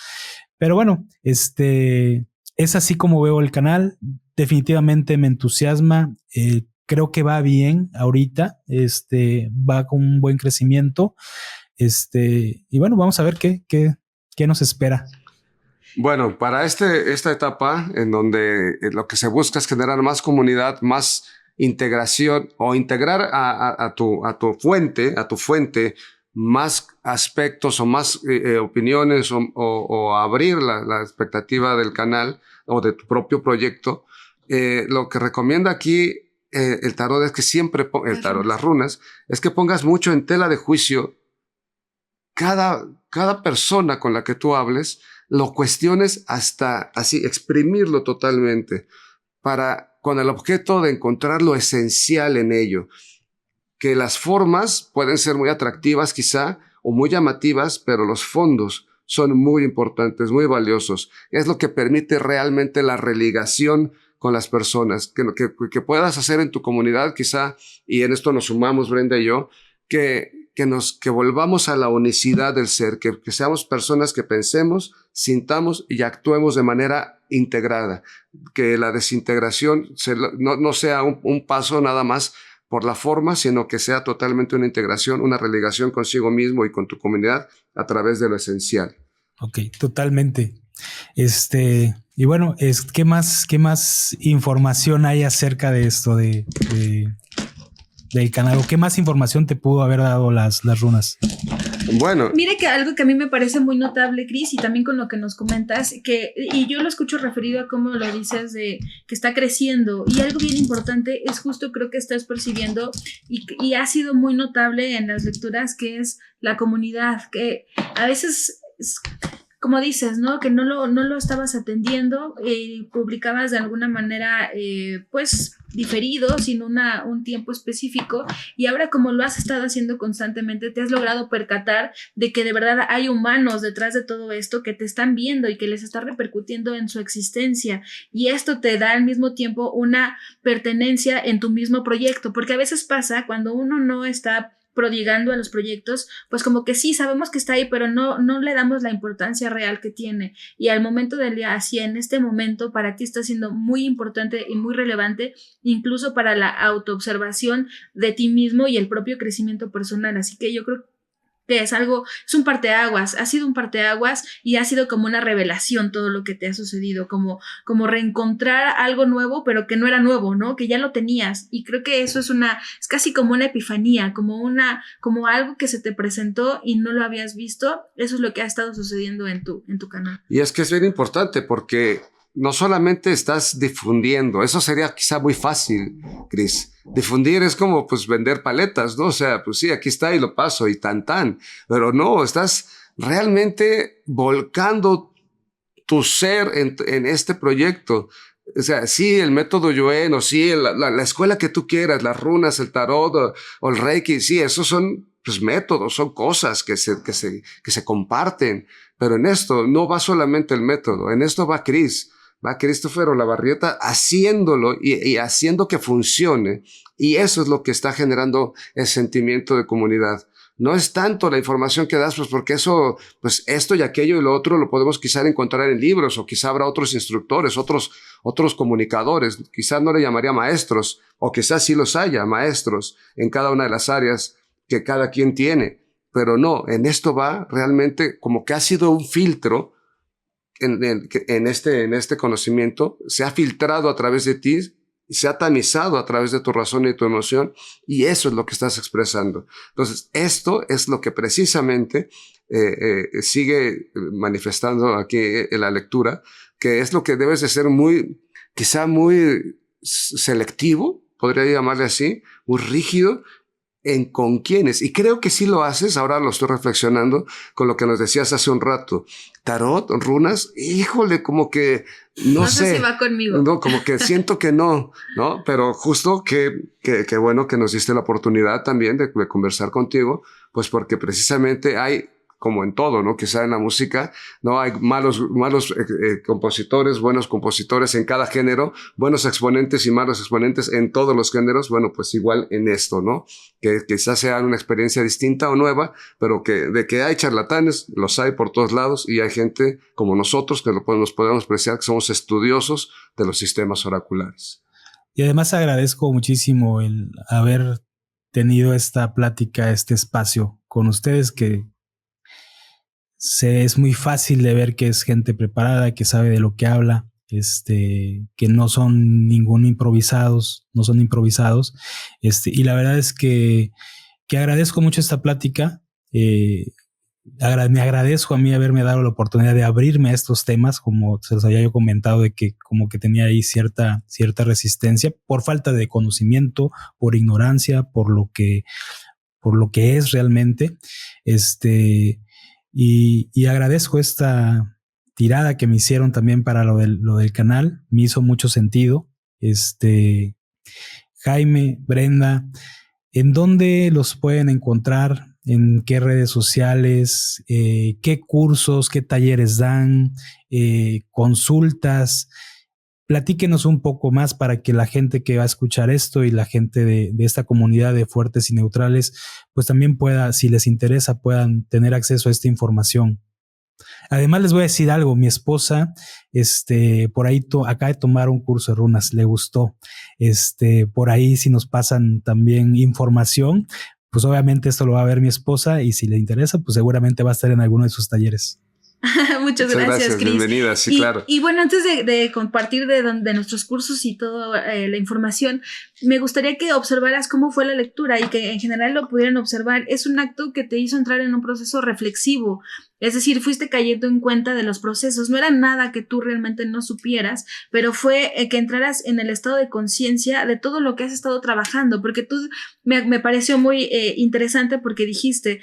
Pero bueno, es así como veo el canal. Definitivamente me entusiasma. Creo que va bien ahorita, va con un buen crecimiento. Y bueno, vamos a ver qué nos espera. Bueno, para esta etapa en donde lo que se busca es generar más comunidad, más integración, o integrar a tu fuente más aspectos o más opiniones, o abrir la expectativa del canal o de tu propio proyecto. Lo que recomienda aquí el tarot es que siempre, las runas, es que pongas mucho en tela de juicio cada persona con la que tú hables, lo cuestiones hasta así, exprimirlo totalmente, con el objeto de encontrar lo esencial en ello. Que las formas pueden ser muy atractivas quizá, o muy llamativas, pero los fondos son muy importantes, muy valiosos. Es lo que permite realmente la religación con las personas, que puedas hacer en tu comunidad quizá, y en esto nos sumamos Brenda y yo, que volvamos a la unicidad del ser, que seamos personas que pensemos, sintamos y actuemos de manera integrada, que la desintegración no sea un paso nada más por la forma, sino que sea totalmente una integración, una religación consigo mismo y con tu comunidad a través de lo esencial. Ok, totalmente. Y bueno, ¿qué más información hay acerca de esto del canal? ¿O qué más información te pudo haber dado las runas? Bueno, mire que algo que a mí me parece muy notable, Cris, y también con lo que nos comentas, y yo lo escucho referido a cómo lo dices de que está creciendo, y algo bien importante es justo, creo que estás percibiendo y ha sido muy notable en las lecturas, que es la comunidad, que a veces como dices, ¿no? Que no lo estabas atendiendo, publicabas de alguna manera, pues, diferido, sin un tiempo específico, y ahora como lo has estado haciendo constantemente, te has logrado percatar de que de verdad hay humanos detrás de todo esto que te están viendo y que les está repercutiendo en su existencia, y esto te da al mismo tiempo una pertenencia en tu mismo proyecto, porque a veces pasa cuando uno no está prodigando a los proyectos, pues como que sí, sabemos que está ahí, pero no le damos la importancia real que tiene, y al momento del día, así en este momento, para ti está siendo muy importante y muy relevante, incluso para la autoobservación de ti mismo y el propio crecimiento personal, así que yo creo que es un parteaguas, ha sido un parteaguas y ha sido como una revelación todo lo que te ha sucedido, como reencontrar algo nuevo, pero que no era nuevo, ¿no? Que ya lo tenías, y creo que eso es casi como una epifanía, como algo que se te presentó y no lo habías visto. Eso es lo que ha estado sucediendo en tu canal. Y es que es bien importante porque no solamente estás difundiendo, eso sería quizá muy fácil, Cris. Difundir es como pues vender paletas, ¿no? O sea, pues sí, aquí está y lo paso y tan. Pero no, estás realmente volcando tu ser en este proyecto. O sea, sí, el método Yuen, o sí, la escuela que tú quieras, las runas, el tarot o el Reiki, sí, esos son pues métodos, son cosas que se comparten. Pero en esto no va solamente el método, en esto va Cris. Va Christopher Olavarrieta haciéndolo y haciendo que funcione. Y eso es lo que está generando el sentimiento de comunidad. No es tanto la información que das, pues porque eso, pues esto y aquello y lo otro lo podemos quizá encontrar en libros, o quizá habrá otros instructores, otros comunicadores. Quizás no le llamaría maestros, o quizás sí los haya maestros en cada una de las áreas que cada quien tiene. Pero no, en esto va realmente como que ha sido un filtro. En este conocimiento se ha filtrado a través de ti, se ha tamizado a través de tu razón y tu emoción, y eso es lo que estás expresando. Entonces, esto es lo que precisamente sigue manifestando aquí en la lectura, que es lo que debes de ser quizá muy selectivo, podría llamarle así, muy rígido en con quiénes. Y creo que sí lo haces, ahora lo estoy reflexionando con lo que nos decías hace un rato. Tarot, runas, híjole, como que no sé si va conmigo. No, como que siento que no, pero justo que bueno que nos diste la oportunidad también de conversar contigo, pues porque precisamente hay, como en todo, ¿no? Quizá en la música, ¿no? Hay malos compositores, buenos compositores en cada género, buenos exponentes y malos exponentes en todos los géneros. Bueno, pues igual en esto, ¿no? Que quizás sea una experiencia distinta o nueva, pero de que hay charlatanes, los hay por todos lados, y hay gente como nosotros que nos podemos apreciar, que somos estudiosos de los sistemas oraculares. Y además agradezco muchísimo el haber tenido esta plática, este espacio con ustedes, que es muy fácil de ver que es gente preparada, que sabe de lo que habla, que no son improvisados, y la verdad es que agradezco mucho esta plática. Me agradezco a mí haberme dado la oportunidad de abrirme a estos temas, como se los había yo comentado, de que como que tenía ahí cierta resistencia por falta de conocimiento, por ignorancia, por lo que es realmente, y agradezco esta tirada que me hicieron también para lo del canal. Me hizo mucho sentido. Jaime, Brenda, ¿en dónde los pueden encontrar? ¿En qué redes sociales? ¿Qué cursos, qué talleres dan? ¿Consultas? Platíquenos un poco más para que la gente que va a escuchar esto y la gente de esta comunidad de Fuertes y Neutrales, pues también pueda, si les interesa, puedan tener acceso a esta información. Además, les voy a decir algo. Mi esposa, por ahí acaba de tomar un curso de runas, le gustó. Por ahí, si nos pasan también información, pues obviamente esto lo va a ver mi esposa, y si le interesa, pues seguramente va a estar en alguno de sus talleres. Muchas gracias, Cris. Bienvenida, sí, claro. Y bueno, antes de compartir de nuestros cursos y toda la información, me gustaría que observaras cómo fue la lectura y que en general lo pudieran observar. Es un acto que te hizo entrar en un proceso reflexivo. Es decir, fuiste cayendo en cuenta de los procesos. No era nada que tú realmente no supieras, pero fue que entraras en el estado de conciencia de todo lo que has estado trabajando, porque tú me pareció muy interesante, porque dijiste,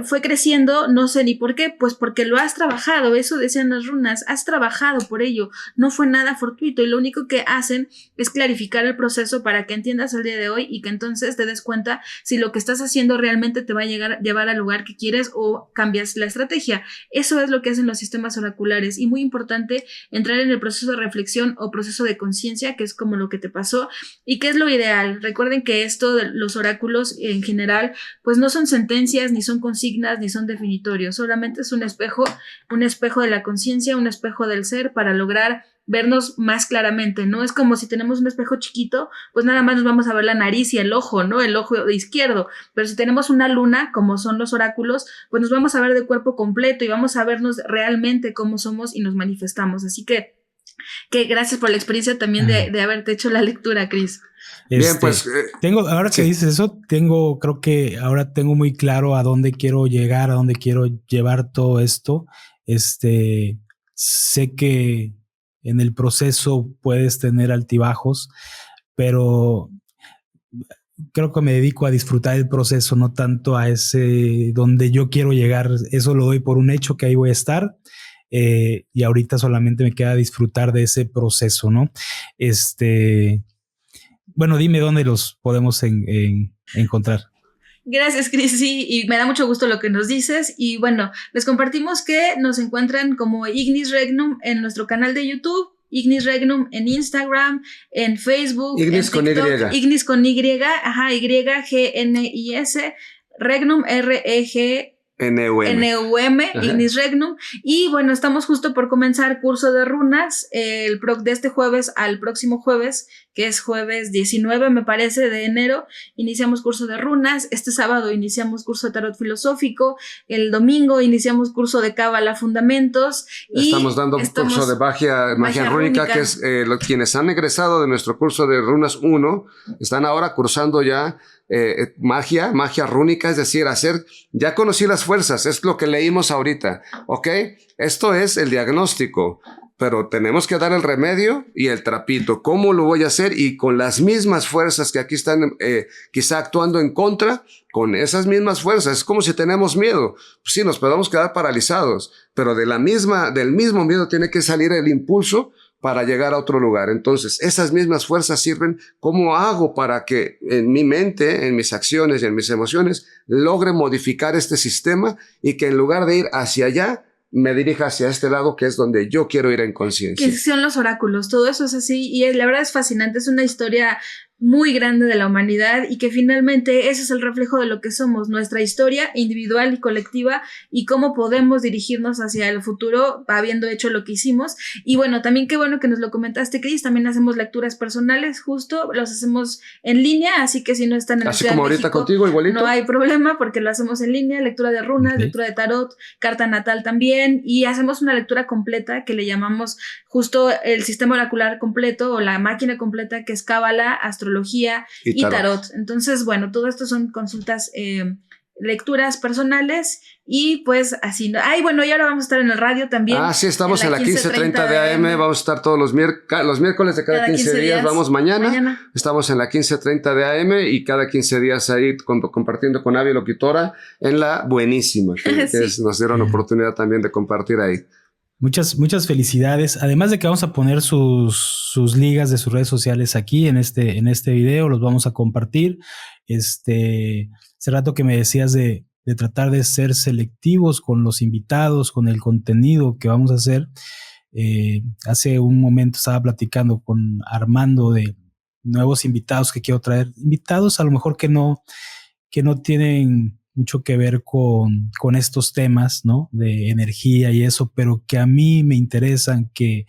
fue creciendo, no sé ni por qué, pues porque lo has trabajado. Eso decían las runas, has trabajado por ello, no fue nada fortuito, y lo único que hacen es clarificar el proceso para que entiendas el día de hoy y que entonces te des cuenta si lo que estás haciendo realmente te va a llevar al lugar que quieres o cambias la estrategia. Eso es lo que hacen los sistemas oraculares, y muy importante entrar en el proceso de reflexión o proceso de conciencia, que es como lo que te pasó y que es lo ideal. Recuerden que esto de los oráculos en general pues no son sentencias, ni son consignas, ni son definitorios, solamente es un espejo de la conciencia, un espejo del ser, para lograr vernos más claramente, ¿no? Es como si tenemos un espejo chiquito, pues nada más nos vamos a ver la nariz y el ojo, ¿no? El ojo izquierdo, pero si tenemos una luna, como son los oráculos, pues nos vamos a ver de cuerpo completo y vamos a vernos realmente cómo somos y nos manifestamos. Así que gracias por la experiencia también de haberte hecho la lectura, Cris. Bien, pues ahora que dices eso, creo que ahora tengo muy claro a dónde quiero llegar, a dónde quiero llevar todo esto. Sé que en el proceso puedes tener altibajos, pero creo que me dedico a disfrutar el proceso, no tanto a ese donde yo quiero llegar. Eso lo doy por un hecho, que ahí voy a estar, y ahorita solamente me queda disfrutar de ese proceso, ¿no? Bueno, dime dónde los podemos encontrar. Gracias, Cris, sí, y me da mucho gusto lo que nos dices. Y bueno, les compartimos que nos encuentran como Ignis Regnum en nuestro canal de YouTube, Ignis Regnum en Instagram, en Facebook, Ignis en TikTok, con Y. Ignis con Y, YGNIS, Regnum, NUM, Ignis Regnum. Y bueno, estamos justo por comenzar curso de runas de este jueves al próximo jueves, que es jueves 19, me parece, de enero. Iniciamos curso de runas. Este sábado iniciamos curso de tarot filosófico. El domingo iniciamos curso de cábala fundamentos. Estamos dando un curso de magia rúnica, que es quienes han egresado de nuestro curso de runas 1, están ahora cursando ya magia rúnica, es decir, ya conocí las fuerzas, es lo que leímos ahorita, ¿ok? Esto es el diagnóstico. pero tenemos que dar el remedio y el trapito. ¿Cómo lo voy a hacer? Y con las mismas fuerzas que aquí están quizá actuando en contra, con esas mismas fuerzas. Es como si tenemos miedo. Pues sí, nos podemos quedar paralizados, pero del mismo miedo tiene que salir el impulso para llegar a otro lugar. Entonces, esas mismas fuerzas sirven. ¿Cómo hago para que en mi mente, en mis acciones y en mis emociones, logre modificar este sistema y que en lugar de ir hacia allá, me dirija hacia este lado, que es donde yo quiero ir en conciencia? Que son los oráculos, todo eso es así, y la verdad es fascinante, es una historia muy grande de la humanidad y que finalmente ese es el reflejo de lo que somos, nuestra historia individual y colectiva y cómo podemos dirigirnos hacia el futuro habiendo hecho lo que hicimos. Y bueno, también qué bueno que nos lo comentaste, Cris, también hacemos lecturas personales, justo, los hacemos en línea, así que si no están en la así Ciudad como de ahorita México, contigo, igualito. no hay problema porque lo hacemos en línea, lectura de runas, lectura de tarot, carta natal también, y hacemos una lectura completa que le llamamos justo el sistema oracular completo o la máquina completa, que es cábala, astrología y tarot. Entonces, bueno, todo esto son consultas, lecturas personales y pues así. Ay, bueno, y ahora vamos a estar en el radio también. Ah, sí, estamos en la 15:30 de AM. Vamos a estar todos los miércoles de cada 15 días. Vamos mañana. Estamos en la 15:30 de AM y cada 15 días ahí compartiendo con Avi Loquitora en la buenísima, que sí. Nos dieron oportunidad también de compartir ahí. Muchas felicidades. Además de que vamos a poner sus ligas de sus redes sociales aquí en este video, los vamos a compartir. Hace rato que me decías de tratar de ser selectivos con los invitados, con el contenido que vamos a hacer. Hace un momento estaba platicando con Armando de nuevos invitados que quiero traer. Invitados a lo mejor que no tienen mucho que ver con estos temas, ¿no? De energía y eso, pero que a mí me interesan, que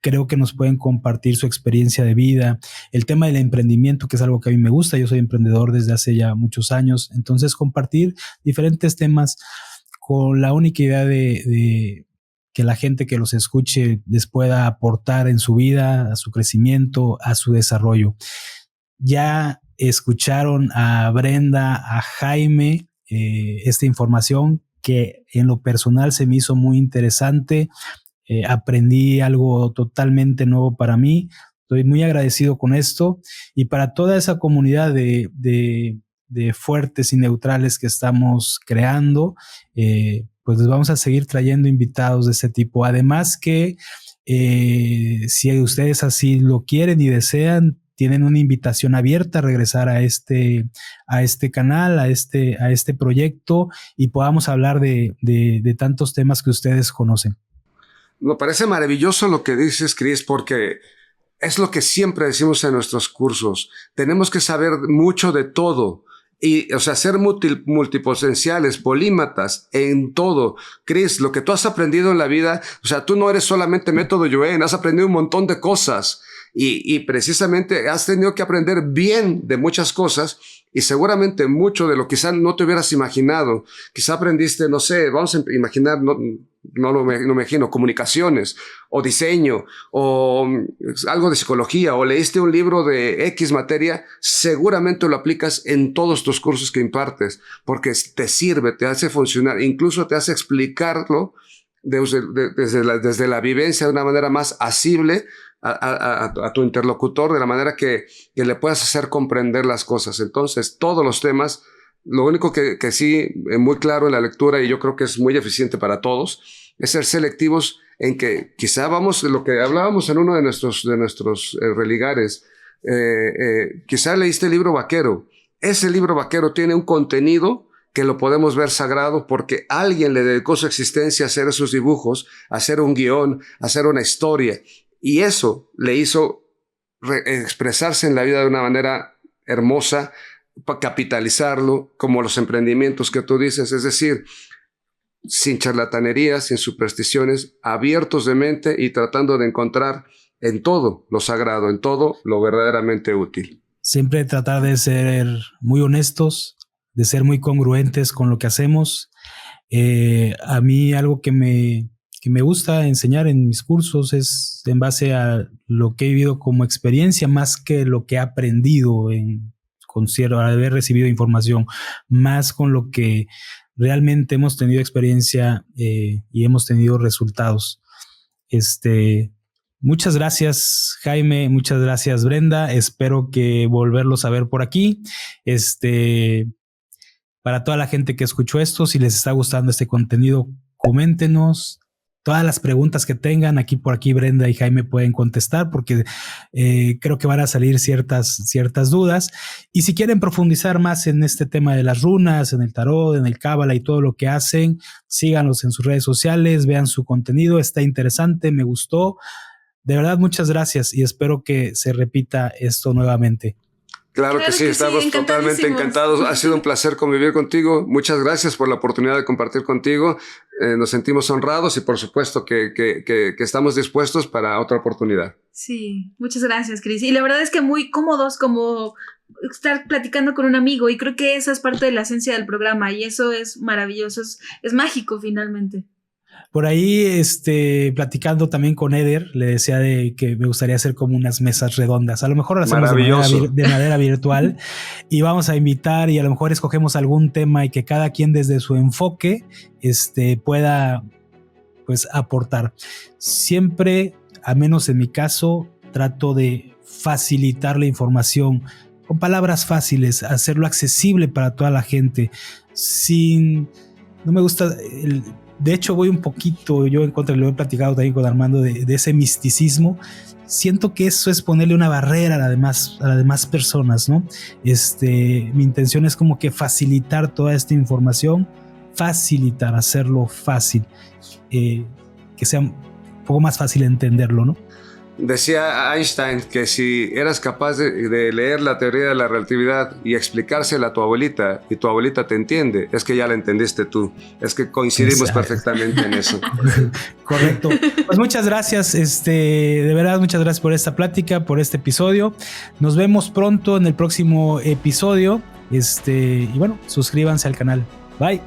creo que nos pueden compartir su experiencia de vida. El tema del emprendimiento, que es algo que a mí me gusta. Yo soy emprendedor desde hace ya muchos años. Entonces, compartir diferentes temas con la única idea de que la gente que los escuche les pueda aportar en su vida, a su crecimiento, a su desarrollo. Ya escucharon a Brenda, a Jaime, esta información que en lo personal se me hizo muy interesante. Aprendí algo totalmente nuevo para mí. Estoy muy agradecido con esto y para toda esa comunidad de fuertes y neutrales que estamos creando, pues les vamos a seguir trayendo invitados de este tipo. Además que si ustedes así lo quieren y desean, tienen una invitación abierta a regresar a este canal, a este proyecto y podamos hablar de tantos temas que ustedes conocen. Me parece maravilloso lo que dices, Cris, porque es lo que siempre decimos en nuestros cursos. Tenemos que saber mucho de todo. Y, o sea, ser multipotenciales, polímatas en todo. Cris, lo que tú has aprendido en la vida, o sea, tú no eres solamente método Yuen, has aprendido un montón de cosas. Y precisamente has tenido que aprender bien de muchas cosas y seguramente mucho de lo que quizá no te hubieras imaginado. Quizá aprendiste, no sé, vamos a imaginar, no me imagino, comunicaciones o diseño o algo de psicología o leíste un libro de X materia, seguramente lo aplicas en todos tus cursos que impartes porque te sirve, te hace funcionar, incluso te hace explicarlo desde la vivencia de una manera más asible a tu interlocutor, de la manera que le puedas hacer comprender las cosas. Entonces, todos los temas, lo único que sí, muy claro en la lectura, y yo creo que es muy eficiente para todos, es ser selectivos en que quizá vamos, lo que hablábamos en uno de nuestros religares, quizá leíste el libro vaquero. Ese libro vaquero tiene un contenido que lo podemos ver sagrado porque alguien le dedicó su existencia a hacer esos dibujos, a hacer un guión, a hacer una historia. Y eso le hizo expresarse en la vida de una manera hermosa, capitalizarlo, como los emprendimientos que tú dices, es decir, sin charlatanerías, sin supersticiones, abiertos de mente y tratando de encontrar en todo lo sagrado, en todo lo verdaderamente útil. Siempre tratar de ser muy honestos, de ser muy congruentes con lo que hacemos. A mí algo que me gusta enseñar en mis cursos es en base a lo que he vivido como experiencia más que lo que he aprendido al haber recibido información, más con lo que realmente hemos tenido experiencia y hemos tenido resultados. Muchas gracias, Jaime, muchas gracias, Brenda. Espero que volverlos a ver por aquí. Para toda la gente que escuchó esto, si les está gustando este contenido, coméntenos. Todas las preguntas que tengan, por aquí Brenda y Jaime pueden contestar, porque creo que van a salir ciertas dudas. Y si quieren profundizar más en este tema de las runas, en el tarot, en el cábala y todo lo que hacen, síganlos en sus redes sociales, vean su contenido, está interesante, me gustó. De verdad, muchas gracias y espero que se repita esto nuevamente. Claro que sí, estamos totalmente encantados. Ha sido un placer convivir contigo. Muchas gracias por la oportunidad de compartir contigo. Nos sentimos honrados y por supuesto que estamos dispuestos para otra oportunidad. Sí, muchas gracias, Cris. Y la verdad es que muy cómodos, como estar platicando con un amigo, y creo que esa es parte de la esencia del programa y eso es maravilloso, es mágico finalmente. Por ahí, platicando también con Eder, le decía de que me gustaría hacer como unas mesas redondas. A lo mejor las hacemos de manera virtual y vamos a invitar y a lo mejor escogemos algún tema y que cada quien desde su enfoque pueda pues aportar. Siempre, al menos en mi caso, trato de facilitar la información con palabras fáciles, hacerlo accesible para toda la gente. No me gusta de hecho, voy un poquito, yo en contra, lo he platicado también con Armando, de ese misticismo. Siento que eso es ponerle una barrera a las demás personas, ¿no? Mi intención es como que facilitar toda esta información, hacerlo fácil, que sea un poco más fácil entenderlo, ¿no? Decía Einstein que si eras capaz de leer la teoría de la relatividad y explicársela a tu abuelita y tu abuelita te entiende, es que ya la entendiste tú. Es que coincidimos perfectamente en eso. Correcto. Pues muchas gracias, de verdad, muchas gracias por esta plática, por este episodio. Nos vemos pronto en el próximo episodio. Y bueno, suscríbanse al canal. Bye.